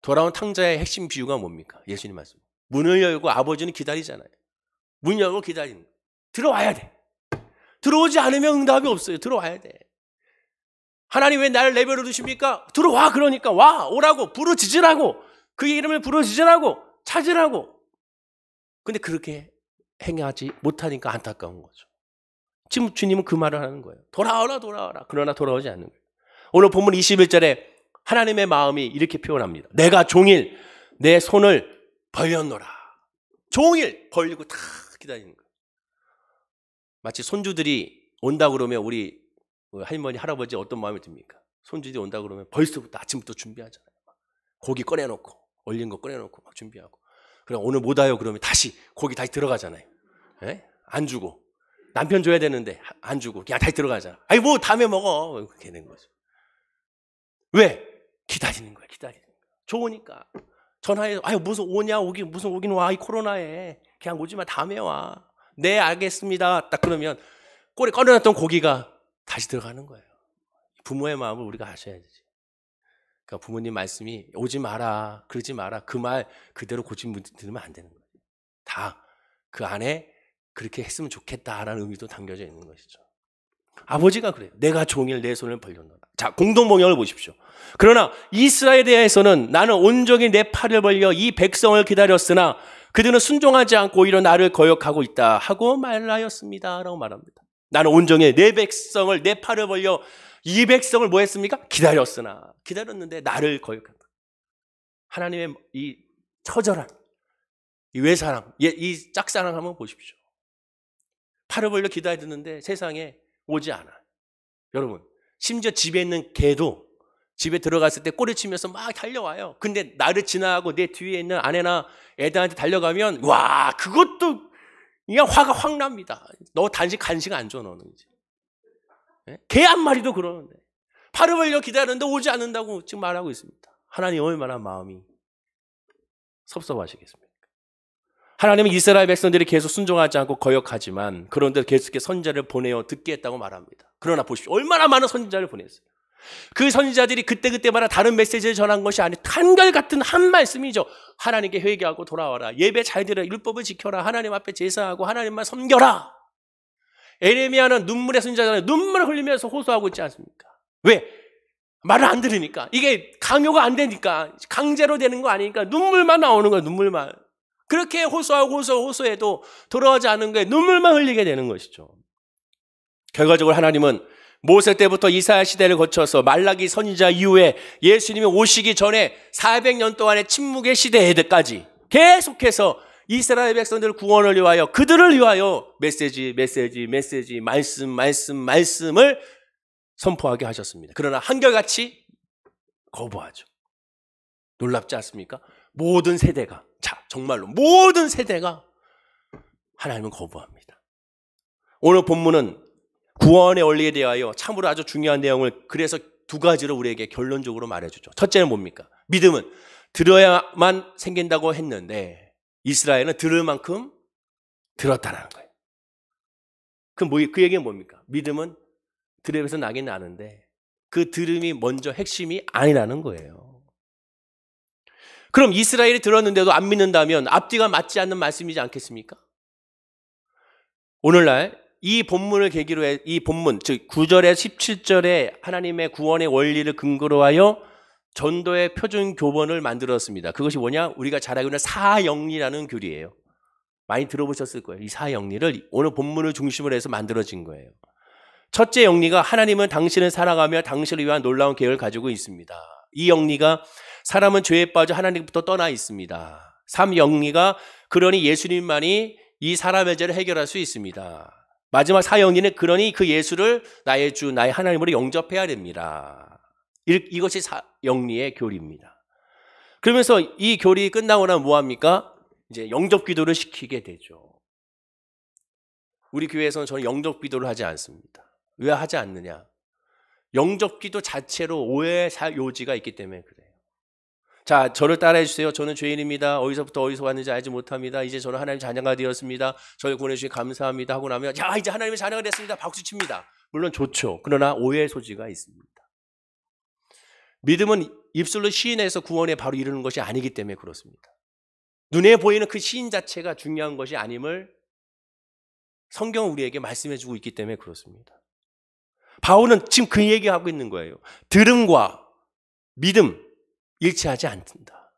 Speaker 2: 돌아온 탕자의 핵심 비유가 뭡니까? 예수님 말씀. 문을 열고 아버지는 기다리잖아요. 문 열고 기다리는 거예요. 들어와야 돼. 들어오지 않으면 응답이 없어요. 들어와야 돼. 하나님 왜 나를 내버려 두십니까? 들어와. 그러니까 와. 오라고. 부르짖으라고. 그의 이름을 부르짖으라고. 찾으라고. 근데 그렇게 행하지 못하니까 안타까운 거죠. 지금 주님은 그 말을 하는 거예요. 돌아오라, 돌아오라. 그러나 돌아오지 않는 거예요. 오늘 본문 21절에 하나님의 마음이 이렇게 표현합니다. 내가 종일 내 손을 벌렸노라. 종일 벌리고 다 기다리는 거예요. 마치 손주들이 온다 그러면 우리 할머니, 할아버지 어떤 마음이 듭니까? 손주들이 온다 그러면 벌써부터 아침부터 준비하잖아요. 고기 꺼내놓고, 얼린 거 꺼내놓고 막 준비하고. 그럼 오늘 못 와요 그러면 고기 다시 들어가잖아요. 예? 안 주고. 남편 줘야 되는데 안 주고 그냥 다시 들어가잖아. 아니 뭐 다음에 먹어. 그렇게 되는 거죠. 왜? 기다리는 거야. 기다리는 거야. 좋으니까. 전화해서 아유 무슨 오냐 무슨 오긴 와. 이 코로나에. 그냥 오지 마. 다음에 와. 네 알겠습니다. 딱 그러면 꼬리 꺼내놨던 고기가 다시 들어가는 거예요. 부모의 마음을 우리가 아셔야 되지. 그러니까 부모님 말씀이 오지 마라. 그러지 마라. 그 말 그대로 고집들으면 안 되는 거예요. 다 그 안에 그렇게 했으면 좋겠다라는 의미도 담겨져 있는 것이죠. 아버지가 그래요. 내가 종일 내 손을 벌렸노라. 자, 공동번역을 보십시오. 그러나 이스라엘에 대해서는 나는 온종일 내 팔을 벌려 이 백성을 기다렸으나 그들은 순종하지 않고 오히려 나를 거역하고 있다 하고 말하였습니다. 라고 말합니다. 나는 온종일 내 백성을 내 팔을 벌려 이 백성을 뭐 했습니까? 기다렸으나 기다렸는데 나를 거역한다. 하나님의 이 처절한 이 외사랑, 이 짝사랑 한번 보십시오. 팔을 벌려 기다리는데 세상에 오지 않아요. 여러분, 심지어 집에 있는 개도 집에 들어갔을 때 꼬리치면서 막 달려와요. 근데 나를 지나가고 내 뒤에 있는 아내나 애들한테 달려가면 와 그것도 그냥 화가 확 납니다. 너 간식 안 줘 너는 이제. 개 한 마리도 그러는데 팔을 벌려 기다리는데 오지 않는다고 지금 말하고 있습니다. 하나님 얼마나 마음이 섭섭하시겠습니까? 하나님은 이스라엘 백성들이 계속 순종하지 않고 거역하지만 그런데 계속해서 선지자를 보내어 듣게 했다고 말합니다. 그러나 보십시오. 얼마나 많은 선지자를 보냈어요. 그 선지자들이 그때마다 다른 메시지를 전한 것이 아니라 한결같은 한 말씀이죠. 하나님께 회개하고 돌아와라. 예배 잘 드려. 율법을 지켜라. 하나님 앞에 제사하고 하나님만 섬겨라. 에레미야는 눈물의 선지자잖아요. 눈물을 흘리면서 호소하고 있지 않습니까? 왜? 말을 안 들으니까. 이게 강요가 안 되니까. 강제로 되는 거 아니니까 눈물만 나오는 거야, 눈물만. 그렇게 호소해도 돌아오지 않은 거에 눈물만 흘리게 되는 것이죠. 결과적으로 하나님은 모세 때부터 이사야 시대를 거쳐서 말라기 선지자 이후에 예수님이 오시기 전에 400년 동안의 침묵의 시대에까지 계속해서 이스라엘 백성들 구원을 위하여 그들을 위하여 말씀을 선포하게 하셨습니다. 그러나 한결같이 거부하죠. 놀랍지 않습니까? 모든 세대가, 정말로 모든 세대가 하나님은 거부합니다. 오늘 본문은 구원의 원리에 대하여 참으로 아주 중요한 내용을 그래서 두 가지로 우리에게 결론적으로 말해주죠. 첫째는 뭡니까? 믿음은 들어야만 생긴다고 했는데 이스라엘은 들을 만큼 들었다는 거예요. 그 얘기는 뭡니까? 믿음은 들음에서 나긴 나는데 그 들음이 먼저 핵심이 아니라는 거예요. 그럼 이스라엘이 들었는데도 안 믿는다면 앞뒤가 맞지 않는 말씀이지 않겠습니까? 오늘날 이 본문을 계기로 해, 이 본문, 즉 9절에 17절에 하나님의 구원의 원리를 근거로 하여 전도의 표준 교본을 만들었습니다. 그것이 뭐냐? 우리가 잘 알고 있는 사영리라는 교리예요. 많이 들어보셨을 거예요. 이 사영리를 오늘 본문을 중심으로 해서 만들어진 거예요. 첫째 영리가 하나님은 당신을 사랑하며 당신을 위한 놀라운 계획을 가지고 있습니다. 이 영리가 사람은 죄에 빠져 하나님부터 떠나 있습니다. 3영리가 그러니 예수님만이 이 사람의 죄를 해결할 수 있습니다. 마지막 4영리는 그러니 그 예수를 나의 주, 나의 하나님으로 영접해야 됩니다. 이것이 4영리의 교리입니다. 그러면서 이 교리 끝나고 나면 뭐합니까? 이제 영접 기도를 시키게 되죠. 우리 교회에서는 저는 영접 기도를 하지 않습니다. 왜 하지 않느냐? 영접 기도 자체로 오해의 요지가 있기 때문에 그래요. 자, 저를 따라해 주세요. 저는 죄인입니다. 어디서부터 어디서 왔는지 알지 못합니다. 이제 저는 하나님 자녀가 되었습니다. 저를 구원해 주시니 감사합니다 하고 나면 야, 이제 하나님의 자녀가 됐습니다. 박수 칩니다. 물론 좋죠. 그러나 오해의 소지가 있습니다. 믿음은 입술로 시인해서 구원에 바로 이르는 것이 아니기 때문에 그렇습니다. 눈에 보이는 그 시인 자체가 중요한 것이 아님을 성경은 우리에게 말씀해 주고 있기 때문에 그렇습니다. 바울은 지금 그 얘기하고 있는 거예요. 들음과 믿음 일치하지 않는다.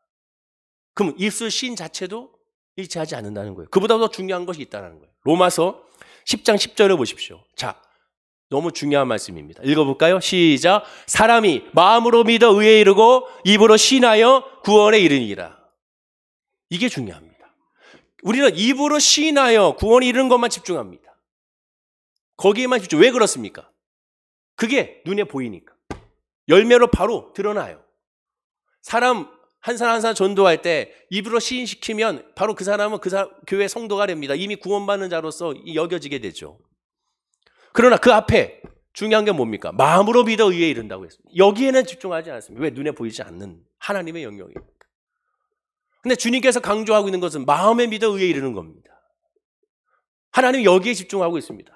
Speaker 2: 그럼 입술 시인 자체도 일치하지 않는다는 거예요. 그보다 더 중요한 것이 있다는 거예요. 로마서 10장 10절을 보십시오. 자, 너무 중요한 말씀입니다. 읽어볼까요? 시작. 사람이 마음으로 믿어 의에 이르고 입으로 시인하여 구원에 이르니라. 이게 중요합니다. 우리는 입으로 시인하여 구원에 이르는 것만 집중합니다. 거기에만 집중. 왜 그렇습니까? 그게 눈에 보이니까. 열매로 바로 드러나요. 사람 한 사람 전도할 때 입으로 시인시키면 바로 그 사람은 교회 성도가 됩니다. 이미 구원받는 자로서 여겨지게 되죠. 그러나 그 앞에 중요한 게 뭡니까? 마음으로 믿어 의에 이른다고 했습니다. 여기에는 집중하지 않습니다. 왜? 눈에 보이지 않는 하나님의 영역이니까. 근데 주님께서 강조하고 있는 것은 마음에 믿어 의에 이르는 겁니다. 하나님 여기에 집중하고 있습니다.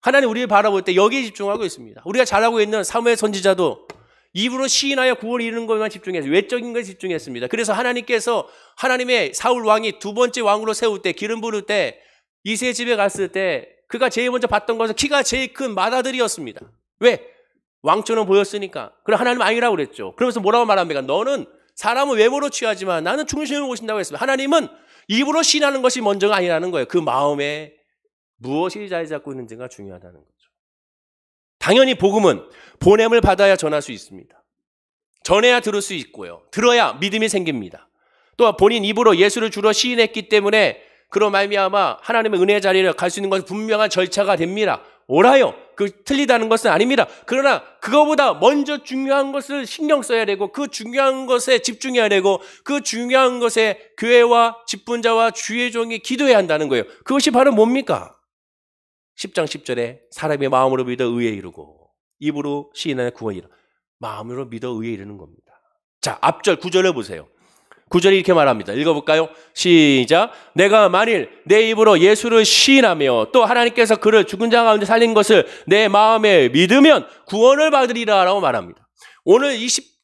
Speaker 2: 하나님 우리를 바라볼 때 여기에 집중하고 있습니다. 우리가 잘하고 있는 사무엘 선지자도 입으로 시인하여 구원을 이루는 것만 집중했어요. 외적인 것에 집중했습니다. 그래서 하나님께서 하나님의 사울 왕이 두 번째 왕으로 세울 때 기름 부를 때 이세 집에 갔을 때 그가 제일 먼저 봤던 것은 키가 제일 큰 맏아들이었습니다. 왜? 왕처럼 보였으니까. 그럼 하나님 아니라고 그랬죠. 그러면서 뭐라고 말합니까? 너는 사람은 외모로 취하지만 나는 중심을 보신다고 했습니다. 하나님은 입으로 시인하는 것이 먼저가 아니라는 거예요. 그 마음에 무엇이 자리 잡고 있는지가 중요하다는 거죠. 당연히 복음은 보냄을 받아야 전할 수 있습니다. 전해야 들을 수 있고요. 들어야 믿음이 생깁니다. 또 본인 입으로 예수를 주로 시인했기 때문에 그로 말미암아 하나님의 은혜의 자리를 갈 수 있는 것은 분명한 절차가 됩니다. 옳아요. 틀리다는 것은 아닙니다. 그러나 그거보다 먼저 중요한 것을 신경 써야 되고 그 중요한 것에 집중해야 되고 그 중요한 것에 교회와 직분자와 주의 종이 기도해야 한다는 거예요. 그것이 바로 뭡니까? 10장 10절에 사람의 마음으로 믿어 의에 이르고 입으로 시인하여 구원에 이르. 마음으로 믿어 의에 이르는 겁니다. 자, 앞절 9절을 보세요. 9절이 이렇게 말합니다. 읽어볼까요? 시작. 내가 만일 내 입으로 예수를 시인하며 또 하나님께서 그를 죽은 자 가운데 살린 것을 내 마음에 믿으면 구원을 받으리라 라고 말합니다. 오늘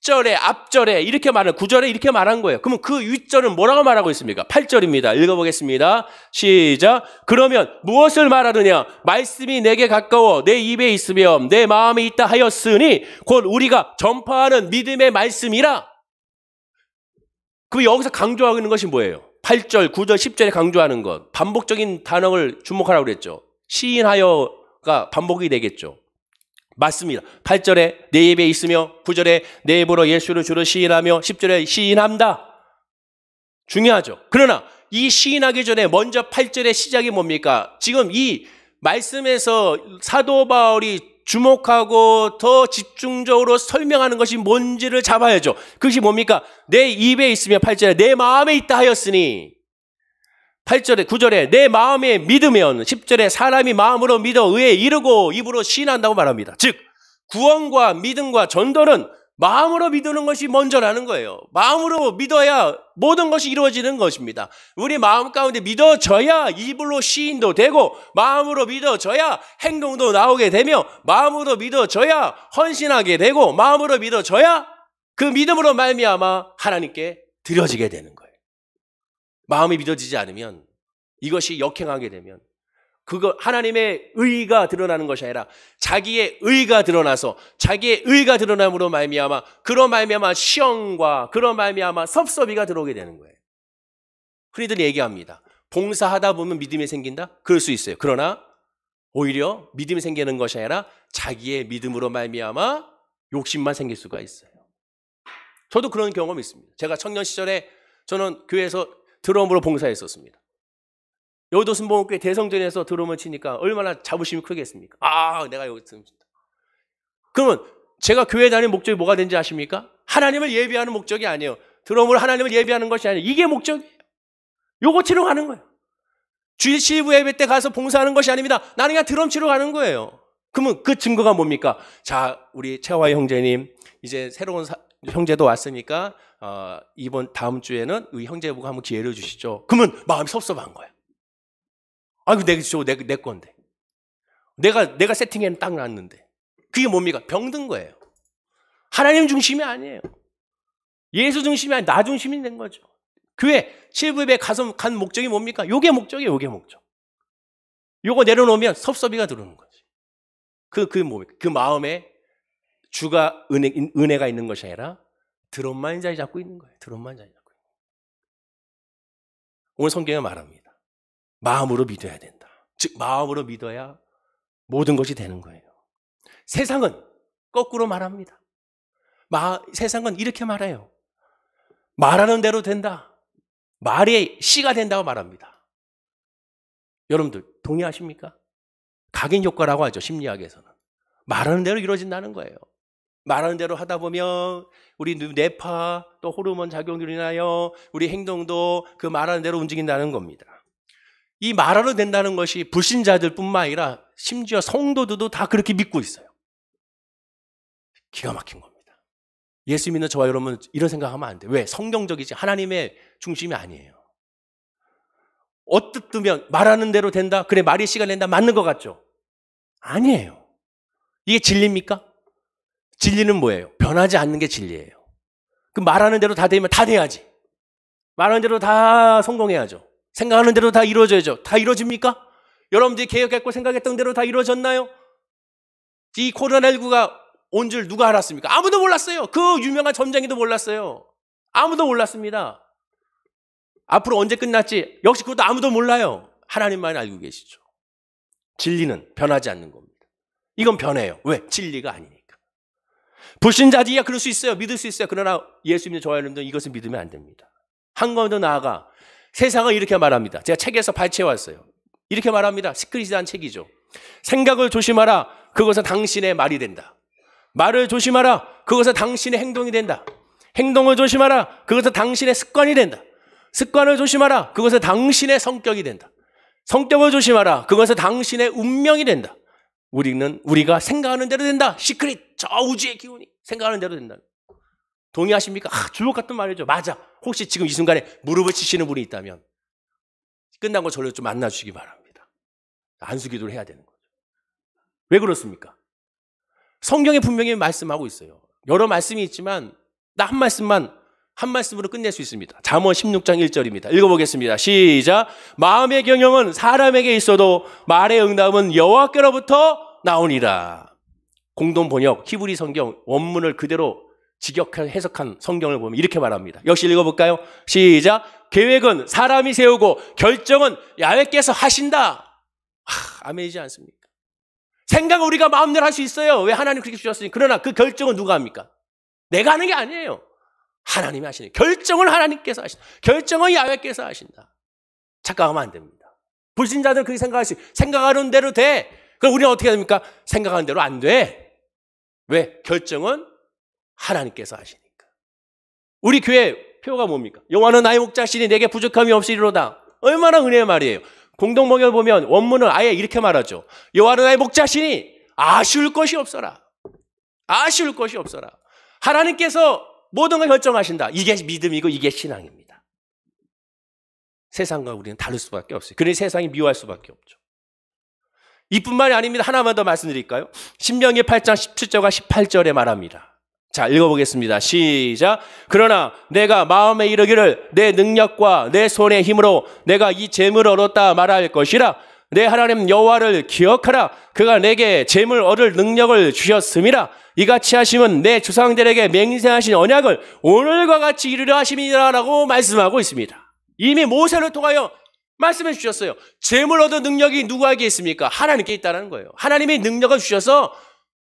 Speaker 2: 10절에 앞절에 이렇게 말한 9절에 이렇게 말한 거예요. 그러면 그 윗절은 뭐라고 말하고 있습니까? 8절입니다. 읽어보겠습니다. 시작. 그러면 무엇을 말하느냐? 말씀이 내게 가까워 내 입에 있으며 내 마음에 있다 하였으니 곧 우리가 전파하는 믿음의 말씀이라. 그 여기서 강조하고 있는 것이 뭐예요? 8절, 9절, 10절에 강조하는 것. 반복적인 단어를 주목하라고 그랬죠. 시인하여가 반복이 되겠죠. 맞습니다. 8절에 내 입에 있으며 9절에 내 입으로 예수를 주로 시인하며 10절에 시인한다. 중요하죠. 그러나 이 시인하기 전에 먼저 8절의 시작이 뭡니까? 지금 이 말씀에서 사도 바울이 주목하고 더 집중적으로 설명하는 것이 뭔지를 잡아야죠. 그것이 뭡니까? 내 입에 있으며 8절에 내 마음에 있다 하였으니 8절에 9절에 내 마음에 믿으면 10절에 사람이 마음으로 믿어 의에 이르고 입으로 시인한다고 말합니다. 즉 구원과 믿음과 전도는 마음으로 믿는 것이 먼저라는 거예요. 마음으로 믿어야 모든 것이 이루어지는 것입니다. 우리 마음 가운데 믿어져야 입으로 시인도 되고 마음으로 믿어져야 행동도 나오게 되며 마음으로 믿어져야 헌신하게 되고 마음으로 믿어져야 그 믿음으로 말미암아 하나님께 드려지게 되는 거예요. 마음이 믿어지지 않으면 이것이 역행하게 되면 그거 하나님의 의가 드러나는 것이 아니라 자기의 의가 드러나서 자기의 의가 드러남으로 말미암아 그런 말미암아 시험과 그런 말미암아 섭섭이가 들어오게 되는 거예요. 흔히들 얘기합니다. 봉사하다 보면 믿음이 생긴다? 그럴 수 있어요. 그러나 오히려 믿음이 생기는 것이 아니라 자기의 믿음으로 말미암아 욕심만 생길 수가 있어요. 저도 그런 경험이 있습니다. 제가 청년 시절에 저는 교회에서 드럼으로 봉사했었습니다. 여의도 순복음교회 대성전에서 드럼을 치니까 얼마나 자부심이 크겠습니까? 아, 내가 여기 있습니다. 그러면 제가 교회 다니는 목적이 뭐가 되는지 아십니까? 하나님을 예배하는 목적이 아니에요. 드럼으로 하나님을 예배하는 것이 아니에요. 이게 목적이에요. 요거 치러 가는 거예요. 주일 시부 예배 때 가서 봉사하는 것이 아닙니다. 나는 그냥 드럼 치러 가는 거예요. 그러면 그 증거가 뭡니까? 자, 우리 최화희 형제님 이제 새로운 형제도 왔으니까 이번 다음 주에는 우리 형제부가 한번 기회를 주시죠. 그러면 마음이 섭섭한 거야. 아이고 내 건데. 내가 세팅해는 딱 놨는데. 그게 뭡니까? 병든 거예요. 하나님 중심이 아니에요. 예수 중심이 아니라 나 중심이 된 거죠. 교회 실부에 가서 간 목적이 뭡니까? 요게 목적이에요. 요게 목적. 요거 내려놓으면 섭섭이가 들어오는 거지. 그게 뭡니까? 그 마음에 주가 은혜가 있는 것이 아니라 드럼만 자리 잡고 있는 거예요. 드럼만 자리 잡고 있는 거예요. 오늘 성경에 말합니다. 마음으로 믿어야 된다. 즉 마음으로 믿어야 모든 것이 되는 거예요. 세상은 거꾸로 말합니다. 세상은 이렇게 말해요. 말하는 대로 된다. 말이 씨가 된다고 말합니다. 여러분들 동의하십니까? 각인 효과라고 하죠. 심리학에서는. 말하는 대로 이루어진다는 거예요. 말하는 대로 하다 보면 우리 뇌파 또 호르몬 작용으로 인하여 우리 행동도 그 말하는 대로 움직인다는 겁니다. 이 말하러 된다는 것이 불신자들뿐만 아니라 심지어 성도들도 다 그렇게 믿고 있어요. 기가 막힌 겁니다. 예수 믿는 저와 여러분 이런 생각하면 안 돼요. 왜? 성경적이지 하나님의 중심이 아니에요. 어떻으면 말하는 대로 된다? 그래 말이 씨가 된다? 맞는 것 같죠? 아니에요. 이게 진리입니까? 진리는 뭐예요? 변하지 않는 게 진리예요. 그 말하는 대로 다 되면 다 돼야지. 말하는 대로 다 성공해야죠. 생각하는 대로 다 이루어져야죠. 다 이루어집니까? 여러분들이 계획했고 생각했던 대로 다 이루어졌나요? 이 코로나19가 온 줄 누가 알았습니까? 아무도 몰랐어요. 그 유명한 점쟁이도 몰랐어요. 아무도 몰랐습니다. 앞으로 언제 끝날지 역시 그것도 아무도 몰라요. 하나님만 알고 계시죠. 진리는 변하지 않는 겁니다. 이건 변해요. 왜? 진리가 아니니까. 불신자들이야 그럴 수 있어요. 믿을 수 있어요. 그러나 예수 믿는 저와 여러분들은 이것을 믿으면 안 됩니다. 한 걸음 더 나아가 세상은 이렇게 말합니다. 제가 책에서 발췌해왔어요. 이렇게 말합니다. 시크릿이라는 책이죠. 생각을 조심하라. 그것은 당신의 말이 된다. 말을 조심하라. 그것은 당신의 행동이 된다. 행동을 조심하라. 그것은 당신의 습관이 된다. 습관을 조심하라. 그것은 당신의 성격이 된다. 성격을 조심하라. 그것은 당신의 운명이 된다. 우리가 생각하는 대로 된다. 시크릿. 저 우주의 기운이 생각하는 대로 된다. 동의하십니까? 주옥 같은 말이죠. 맞아. 혹시 지금 이 순간에 무릎을 치시는 분이 있다면 끝난 거 저를 좀 만나주시기 바랍니다. 안수기도를 해야 되는 거죠. 왜 그렇습니까? 성경에 분명히 말씀하고 있어요. 여러 말씀이 있지만 나 한 말씀으로 끝낼 수 있습니다. 잠언 16장 1절입니다. 읽어보겠습니다. 시작. 마음의 경영은 사람에게 있어도 말의 응답은 여호와께로부터 나오니라. 공동 번역 히브리 성경 원문을 그대로 직역한 해석한 성경을 보면 이렇게 말합니다. 역시 읽어볼까요? 시작. 계획은 사람이 세우고 결정은 야훼께서 하신다. 아멘이지 않습니까? 생각은 우리가 마음대로 할 수 있어요. 왜? 하나님 그렇게 주셨으니. 그러나 그 결정은 누가 합니까? 내가 하는 게 아니에요. 하나님이 하시니. 결정을 하나님께서 하신다. 결정은 야훼께서 하신다. 착각하면 안 됩니다. 불신자들은 그렇게 생각할 수 있어요. 생각하는 대로 돼. 그럼 우리는 어떻게 됩니까? 생각하는 대로 안 돼. 왜? 결정은 하나님께서 하시니까. 우리 교회 표가 뭡니까? 여호와는 나의 목자시니 내게 부족함이 없으리로다. 얼마나 은혜의 말이에요. 공동번역을 보면 원문은 아예 이렇게 말하죠. 여호와는 나의 목자시니 아쉬울 것이 없어라. 아쉬울 것이 없어라. 하나님께서 모든 걸 결정하신다. 이게 믿음이고 이게 신앙입니다. 세상과 우리는 다를 수밖에 없어요. 그러니 세상이 미워할 수밖에 없죠. 이뿐만이 아닙니다. 하나만 더 말씀드릴까요? 신명기 8장 17절과 18절에 말합니다. 자, 읽어보겠습니다. 시작. 그러나 내가 마음에 이르기를 내 능력과 내 손의 힘으로 내가 이 재물을 얻었다 말할 것이라. 내 하나님 여호와를 기억하라. 그가 내게 재물 얻을 능력을 주셨음이라. 이같이 하심은 내 조상들에게 맹세하신 언약을 오늘과 같이 이루려 하심이라라고 말씀하고 있습니다. 이미 모세를 통하여 말씀해 주셨어요. 재물 얻을 능력이 누구에게 있습니까? 하나님께 있다는 거예요. 하나님이 능력을 주셔서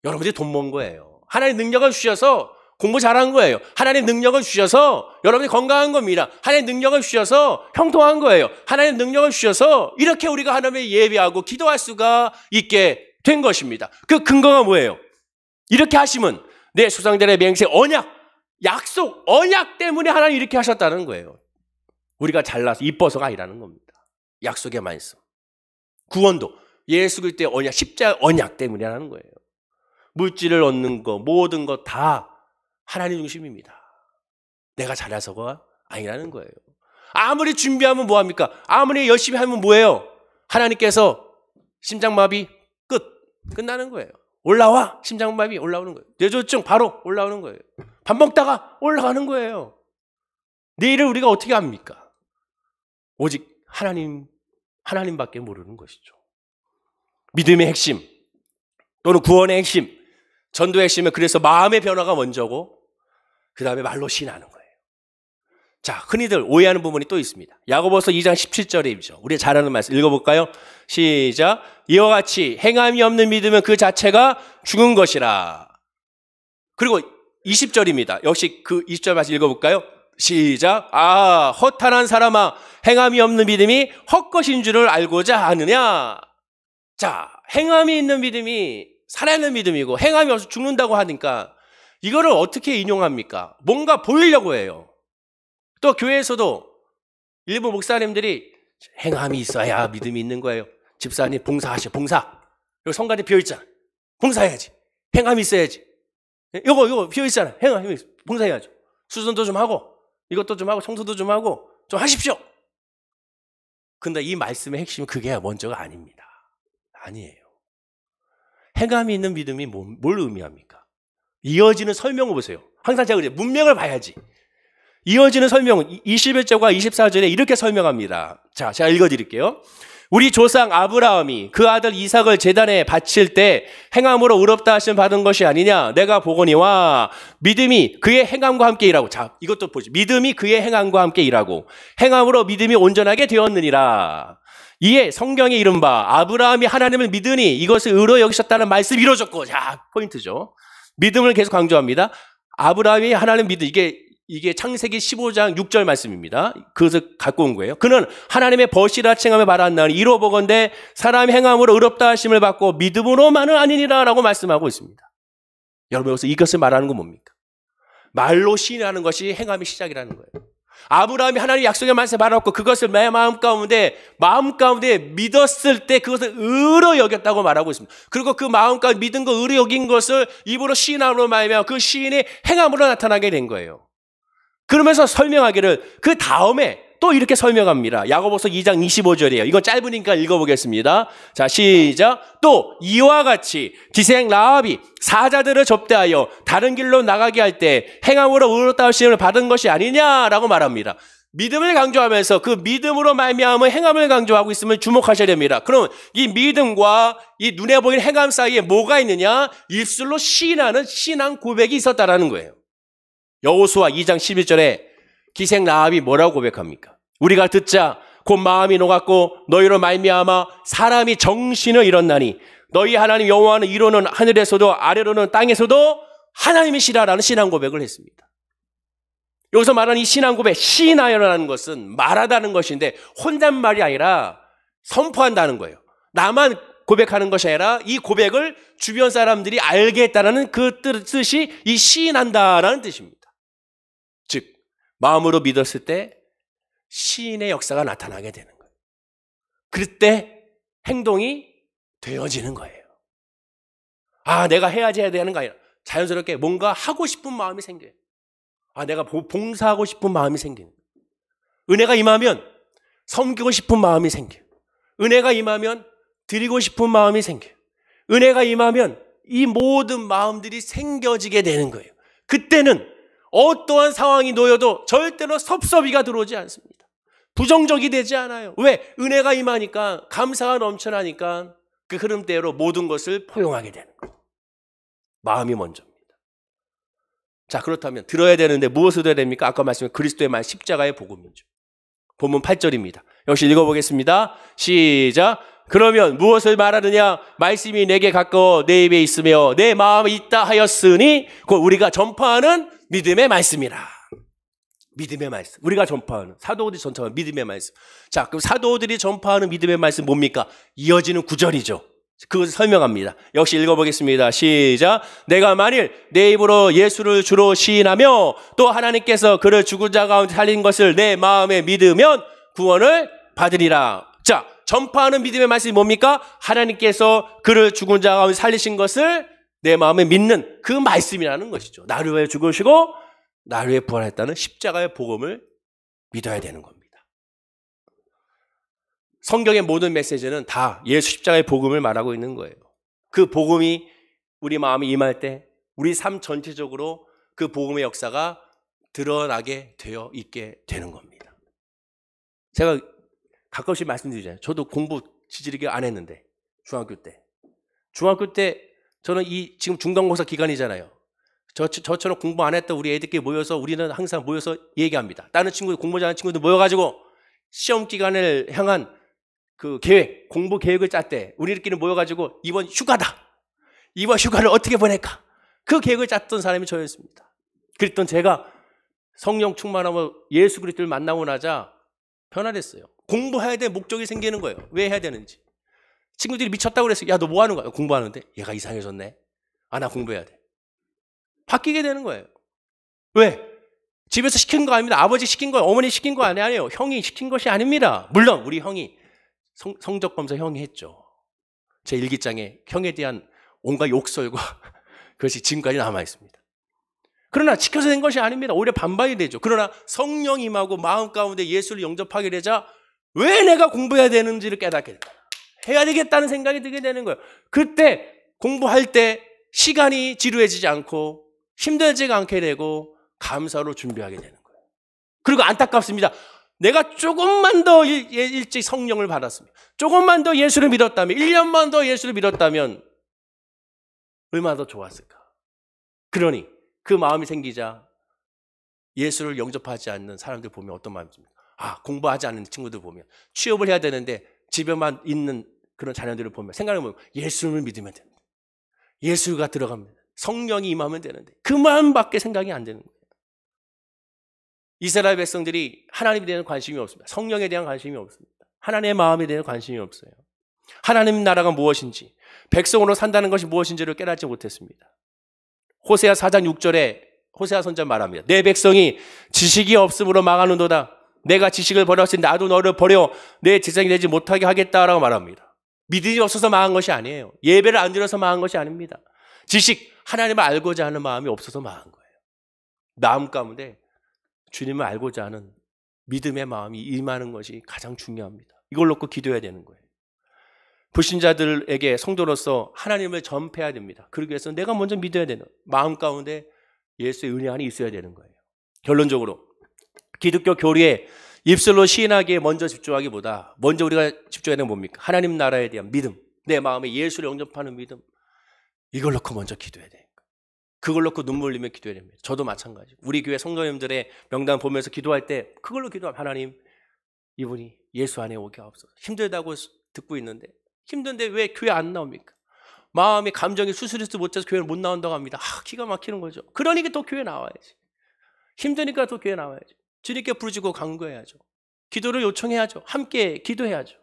Speaker 2: 여러분들이 돈 번 거예요. 하나님 능력을 주셔서 공부 잘한 거예요. 하나님 능력을 주셔서 여러분이 건강한 겁니다. 하나님 능력을 주셔서 형통한 거예요. 하나님 능력을 주셔서 이렇게 우리가 하나님을 예배하고 기도할 수가 있게 된 것입니다. 그 근거가 뭐예요? 이렇게 하시면 내 조상들의 맹세, 언약, 약속, 언약 때문에 하나님 이렇게 하셨다는 거예요. 우리가 잘나서 이뻐서가 아니라는 겁니다. 약속의 말씀. 구원도 예수 그리스도의 언약, 십자가의 언약 때문에 하는 거예요. 물질을 얻는 거, 모든 것 다 하나님 중심입니다. 내가 잘해서가 아니라는 거예요. 아무리 준비하면 뭐합니까? 아무리 열심히 하면 뭐예요? 하나님께서 심장마비 끝나는 거예요. 올라와, 심장마비 올라오는 거예요. 뇌졸중 바로 올라오는 거예요. 밥 먹다가 올라가는 거예요. 내일을 우리가 어떻게 합니까? 오직 하나님밖에 모르는 것이죠. 믿음의 핵심 또는 구원의 핵심, 전도의 핵심은 그래서 마음의 변화가 먼저고 그 다음에 말로 신하는 거예요. 자, 흔히들 오해하는 부분이 또 있습니다. 야고보서 2장 17절이죠. 우리 잘 아는 말씀 읽어볼까요? 시작. 이와 같이 행함이 없는 믿음은 그 자체가 죽은 것이라. 그리고 20절입니다. 역시 그 20절 말씀 읽어볼까요? 시작. 허탄한 사람아, 행함이 없는 믿음이 헛것인 줄을 알고자 하느냐. 자, 행함이 있는 믿음이 살아있는 믿음이고 행함이 없어 죽는다고 하니까 이거를 어떻게 인용합니까? 뭔가 보이려고 해요. 또 교회에서도 일부 목사님들이 행함이 있어야 믿음이 있는 거예요. 집사님 봉사하셔, 봉사. 여기 성가대 비어있잖아. 봉사해야지. 행함이 있어야지. 이거 비어있잖아. 행함이 봉사해야죠. 수전도 좀 하고 이것도 좀 하고 청소도 좀 하고 좀 하십시오. 근데 이 말씀의 핵심은 그게 먼저가 아닙니다. 아니에요. 행함이 있는 믿음이 뭘 의미합니까? 이어지는 설명을 보세요. 항상 제가 그래요. 문맥을 봐야지. 이어지는 설명 21절과 24절에 이렇게 설명합니다. 자, 제가 읽어드릴게요. 우리 조상 아브라함이 그 아들 이삭을 제단에 바칠 때 행함으로 의롭다 하심 받은 것이 아니냐. 내가 보거니와 믿음이 그의 행함과 함께 일하고. 자, 이것도 보죠. 믿음이 그의 행함과 함께 일하고 행함으로 믿음이 온전하게 되었느니라. 이에 성경에 이른바 아브라함이 하나님을 믿으니 이것을 의로 여기셨다는 말씀이 이루어졌고. 자, 포인트죠. 믿음을 계속 강조합니다. 아브라함이 하나님 믿음, 이게 창세기 15장 6절 말씀입니다. 그것을 갖고 온 거예요. 그는 하나님의 벗이라 칭함을 받았나니 이로 보건대 사람이 행함으로 의롭다 하심을 받고 믿음으로만은 아니니라 라고 말씀하고 있습니다. 여러분, 여기서 이것을 말하는 건 뭡니까? 말로 시인하는 것이 행함의 시작이라는 거예요. 아브라함이 하나님의 약속의 말씀을 받았고 그것을 내 마음 가운데 믿었을 때 그것을 의로 여겼다고 말하고 있습니다. 그리고 그 마음 가운데 믿은 거 의로 여긴 것을 입으로 시인함으로 말하면 그 시인이 행함으로 나타나게 된 거예요. 그러면서 설명하기를 그 다음에 또 이렇게 설명합니다. 야고보서 2장 25절이에요. 이건 짧으니까 읽어보겠습니다. 자, 시작. 또 이와 같이 기생 라합이 사자들을 접대하여 다른 길로 나가게 할 때 행함으로 의롭다 하심을 받은 것이 아니냐라고 말합니다. 믿음을 강조하면서 그 믿음으로 말미암은 행함을 강조하고 있음을 주목하셔야 됩니다. 그럼 이 믿음과 이 눈에 보이는 행함 사이에 뭐가 있느냐? 입술로 시인하는 신앙 고백이 있었다라는 거예요. 여호수아 2장 11절에 기생 라합이 뭐라고 고백합니까? 우리가 듣자 곧 마음이 녹았고 너희로 말미암아 사람이 정신을 잃었나니 너희 하나님 여호와는 위로는 하늘에서도 아래로는 땅에서도 하나님이시라라는 신앙 고백을 했습니다. 여기서 말하는 이 신앙 고백, 시인하여라는 것은 말하다는 것인데 혼잣말이 아니라 선포한다는 거예요. 나만 고백하는 것이 아니라 이 고백을 주변 사람들이 알게 했다는 그 뜻이 이 시인한다라는 뜻입니다. 즉 마음으로 믿었을 때 시인의 역사가 나타나게 되는 거예요. 그때 행동이 되어지는 거예요. 아, 내가 해야지 해야 되는 거 아니라 자연스럽게 뭔가 하고 싶은 마음이 생겨요. 아, 내가 봉사하고 싶은 마음이 생기는 거예요. 은혜가 임하면 섬기고 싶은 마음이 생겨요. 은혜가 임하면 드리고 싶은 마음이 생겨요. 은혜가 임하면 이 모든 마음들이 생겨지게 되는 거예요. 그때는 어떠한 상황이 놓여도 절대로 섭섭이가 들어오지 않습니다. 부정적이 되지 않아요. 왜? 은혜가 임하니까, 감사가 넘쳐나니까 그 흐름대로 모든 것을 포용하게 되는 거예요. 마음이 먼저입니다. 자, 그렇다면 들어야 되는데 무엇을 들어야 됩니까? 아까 말씀한 그리스도의 말 십자가의 복음이죠. 본문 8절입니다. 역시 읽어보겠습니다. 시작. 그러면 무엇을 말하느냐? 말씀이 내게 가까워 내 입에 있으며 내 마음에 있다 하였으니 곧 우리가 전파하는 믿음의 말씀이라. 믿음의 말씀. 우리가 전파하는, 사도들이 전파하는 믿음의 말씀. 자, 그럼 사도들이 전파하는 믿음의 말씀 뭡니까? 이어지는 구절이죠. 그것을 설명합니다. 역시 읽어보겠습니다. 시작. 내가 만일 내 입으로 예수를 주로 시인하며 또 하나님께서 그를 죽은 자 가운데 살린 것을 내 마음에 믿으면 구원을 받으리라. 자, 전파하는 믿음의 말씀이 뭡니까? 하나님께서 그를 죽은 자 가운데 살리신 것을 내 마음에 믿는 그 말씀이라는 것이죠. 나를 위해 죽으시고 나를 위해 부활했다는 십자가의 복음을 믿어야 되는 겁니다. 성경의 모든 메시지는 다 예수 십자가의 복음을 말하고 있는 거예요. 그 복음이 우리 마음에 임할 때 우리 삶 전체적으로 그 복음의 역사가 드러나게 되어 있게 되는 겁니다. 제가 가끔씩 말씀드리잖아요. 저도 공부 지지리게 안 했는데 중학교 때 저는 이 지금 중간고사 기간이잖아요. 저처럼 공부 안 했던 우리 애들끼리 모여서 우리는 항상 모여서 얘기합니다. 다른 친구들, 공부 잘하는 친구들 모여가지고 시험 기간을 향한 그 계획, 공부 계획을 짰대. 우리들끼리 모여가지고 이번 휴가다. 이번 휴가를 어떻게 보낼까? 그 계획을 짰던 사람이 저였습니다. 그랬던 제가 성령 충만하고 예수 그리스도를 만나고 나자 변화됐어요. 공부해야 될 목적이 생기는 거예요. 왜 해야 되는지. 친구들이 미쳤다고 그랬어요. 야, 너 뭐 하는 거야? 공부하는데? 얘가 이상해졌네. 아, 나 공부해야 돼. 바뀌게 되는 거예요. 왜? 집에서 시킨 거 아닙니다. 아버지 시킨 거예요. 어머니 시킨 거 아니에요. 형이 시킨 것이 아닙니다. 물론 우리 형이 성적 검사 형이 했죠. 제 일기장에 형에 대한 온갖 욕설과 그것이 지금까지 남아 있습니다. 그러나 지켜서 된 것이 아닙니다. 오히려 반발이 되죠. 그러나 성령 임하고 마음 가운데 예수를 영접하게 되자 왜 내가 공부해야 되는지를 깨닫게 됩니다. 해야 되겠다는 생각이 들게 되는 거예요. 그때 공부할 때 시간이 지루해지지 않고 힘들지가 않게 되고 감사로 준비하게 되는 거예요. 그리고 안타깝습니다. 내가 조금만 더 일찍 성령을 받았으면, 조금만 더 예수를 믿었다면, 1년만 더 예수를 믿었다면 얼마나 더 좋았을까. 그러니 그 마음이 생기자 예수를 영접하지 않는 사람들 보면 어떤 마음이 듭니까? 아, 공부하지 않는 친구들 보면 취업을 해야 되는데 집에만 있는 그런 자녀들을 보면 생각해보면 예수를 믿으면 됩니다. 예수가 들어가면 성령이 임하면 되는데 그 마음밖에 생각이 안 되는 거예요. 이스라엘 백성들이 하나님에 대한 관심이 없습니다. 성령에 대한 관심이 없습니다. 하나님의 마음에 대한 관심이 없어요. 하나님 나라가 무엇인지, 백성으로 산다는 것이 무엇인지를 깨닫지 못했습니다. 호세아 4장 6절에 호세아 선지자 말합니다. 내 백성이 지식이 없음으로 망하는도다. 내가 지식을 버렸으니 나도 너를 버려 내 제사장이 되지 못하게 하겠다라고 말합니다. 믿음이 없어서 망한 것이 아니에요. 예배를 안 드려서 망한 것이 아닙니다. 지식, 하나님을 알고자 하는 마음이 없어서 망한 거예요. 마음 가운데 주님을 알고자 하는 믿음의 마음이 임하는 것이 가장 중요합니다. 이걸 놓고 기도해야 되는 거예요. 불신자들에게 성도로서 하나님을 전폐해야 됩니다. 그러기 위해서 내가 먼저 믿어야 되는 마음 가운데 예수의 은혜 안에 있어야 되는 거예요. 결론적으로 기독교 교리에 입술로 시인하기에 먼저 집중하기보다 먼저 우리가 집중해야 되는 건 뭡니까? 하나님 나라에 대한 믿음, 내 마음에 예수를 영접하는 믿음, 이걸 놓고 먼저 기도해야 돼요. 그걸 놓고 눈물 흘리며 기도해야 됩니다. 저도 마찬가지고 우리 교회 성도님들의 명단 보면서 기도할 때 그걸로 기도하면 하나님, 이분이 예수 안에 오게 하옵소서. 힘들다고 듣고 있는데 힘든데 왜 교회 안 나옵니까? 마음의 감정이 수술해서 못해서 교회를 못 나온다고 합니다. 기가 막히는 거죠. 그러니까 또 교회 나와야지. 힘드니까 또 교회 나와야지. 주님께 부르짖고 간구해야죠. 기도를 요청해야죠. 함께 기도해야죠.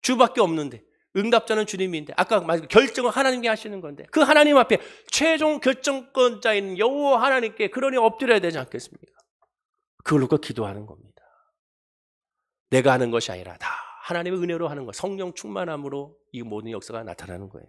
Speaker 2: 주밖에 없는데 응답자는 주님인데 아까 말씀 결정을 하나님께 하시는 건데 그 하나님 앞에 최종 결정권자인 여호와 하나님께 그러니 엎드려야 되지 않겠습니까? 그걸 놓고 기도하는 겁니다. 내가 하는 것이 아니라 다 하나님의 은혜로 하는 것, 성령 충만함으로 이 모든 역사가 나타나는 거예요.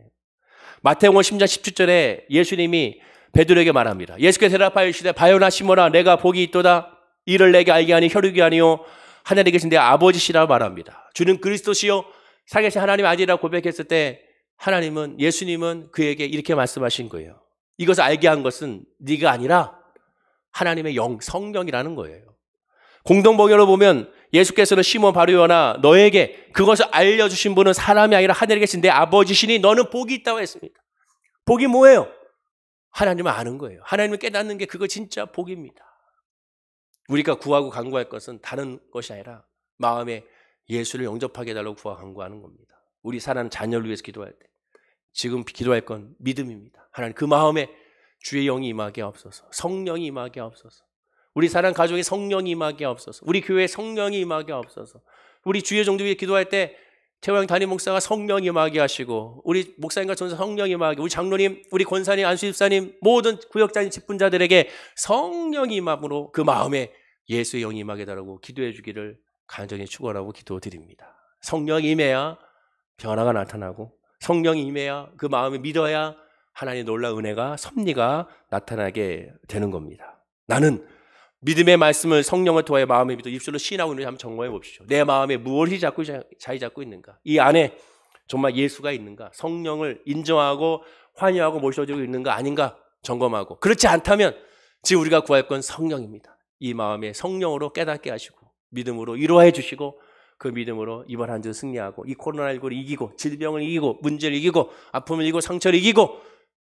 Speaker 2: 마태복음 10장 17절에 예수님이 베드로에게 말합니다. 예수께서 대답하여 이르시되 바요나 시몬아 내가 복이 있도다. 이를 내게 알게 하니 혈육이 아니요 하늘에 계신 내 아버지시라 말합니다. 주는 그리스도시요 살아계신 하나님의 아들이라고 고백했을 때 하나님은, 예수님은 그에게 이렇게 말씀하신 거예요. 이것을 알게 한 것은 네가 아니라 하나님의 영, 성령이라는 거예요. 공동번역으로 보면 예수께서는 시몬 바르요나 너에게 그것을 알려주신 분은 사람이 아니라 하늘에 계신 내 아버지시니 너는 복이 있다고 했습니다. 복이 뭐예요? 하나님을 아는 거예요. 하나님을 깨닫는 게 그거 진짜 복입니다. 우리가 구하고 간구할 것은 다른 것이 아니라 마음에 예수를 영접하게 해달라고 구하고 간구하는 겁니다. 우리 사랑하는 자녀를 위해서 기도할 때 지금 기도할 건 믿음입니다. 하나님 그 마음에 주의 영이 임하게 하옵소서. 성령이 임하게 하옵소서. 우리 사랑하는 가족의 성령이 임하게 하옵소서. 우리 교회의 성령이 임하게 하옵소서. 우리 주의 종들 위해 기도할 때 태호양 담임 목사가 성령 임하게 하시고 우리 목사님과 전사 성령 임하게, 우리 장로님, 우리 권사님, 안수집사님, 모든 구역장님, 직분자들에게 성령 임함으로 그 마음에 예수의 영이 임하게 달라고 기도해 주기를 간절히 축원하고 기도드립니다. 성령이 임해야 변화가 나타나고 성령이 임해야 그 마음에 믿어야 하나님의 놀라운 은혜가, 섭리가 나타나게 되는 겁니다. 나는 믿음의 말씀을 성령을 통해 마음에 믿어 입술로 시인하고 있는지 한번 점검해 봅시오. 내 마음에 무엇이 자리 잡고 있는가? 이 안에 정말 예수가 있는가? 성령을 인정하고 환영하고 모셔주고 있는가 아닌가 점검하고, 그렇지 않다면 지금 우리가 구할 건 성령입니다. 이 마음에 성령으로 깨닫게 하시고 믿음으로 위로해 주시고 그 믿음으로 이번 한 주 승리하고 이 코로나19를 이기고 질병을 이기고 문제를 이기고 아픔을 이기고 상처를 이기고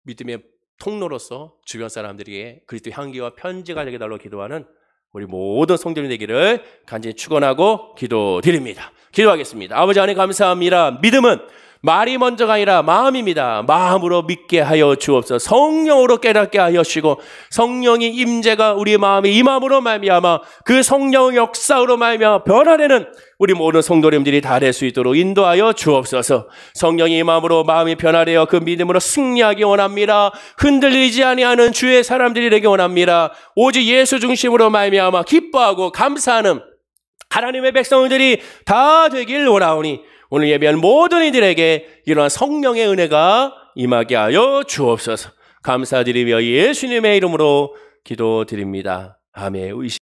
Speaker 2: 믿음의 통로로서 주변 사람들에게 그리스도의 향기와 편지가 되게 달라고 기도하는 우리 모든 성도님 되기를 간절히 축원하고 기도드립니다. 기도하겠습니다. 아버지 하나님 감사합니다. 믿음은 말이 먼저가 아니라 마음입니다. 마음으로 믿게 하여 주옵소서. 성령으로 깨닫게 하여 주시고 성령의 임재가 우리 마음에 임함으로 말미암아 그 성령 역사로 말미암아 변화되는 우리 모든 성도님들이 다 될 수 있도록 인도하여 주옵소서. 성령의 임함으로 마음이 변화되어 그 믿음으로 승리하기 원합니다. 흔들리지 아니하는 주의 사람들이 되기 원합니다. 오직 예수 중심으로 말미암아 기뻐하고 감사하는 하나님의 백성들이 다 되길 원하오니 오늘 예배한 모든 이들에게 이러한 성령의 은혜가 임하게 하여 주옵소서. 감사드리며 예수님의 이름으로 기도드립니다. 아멘.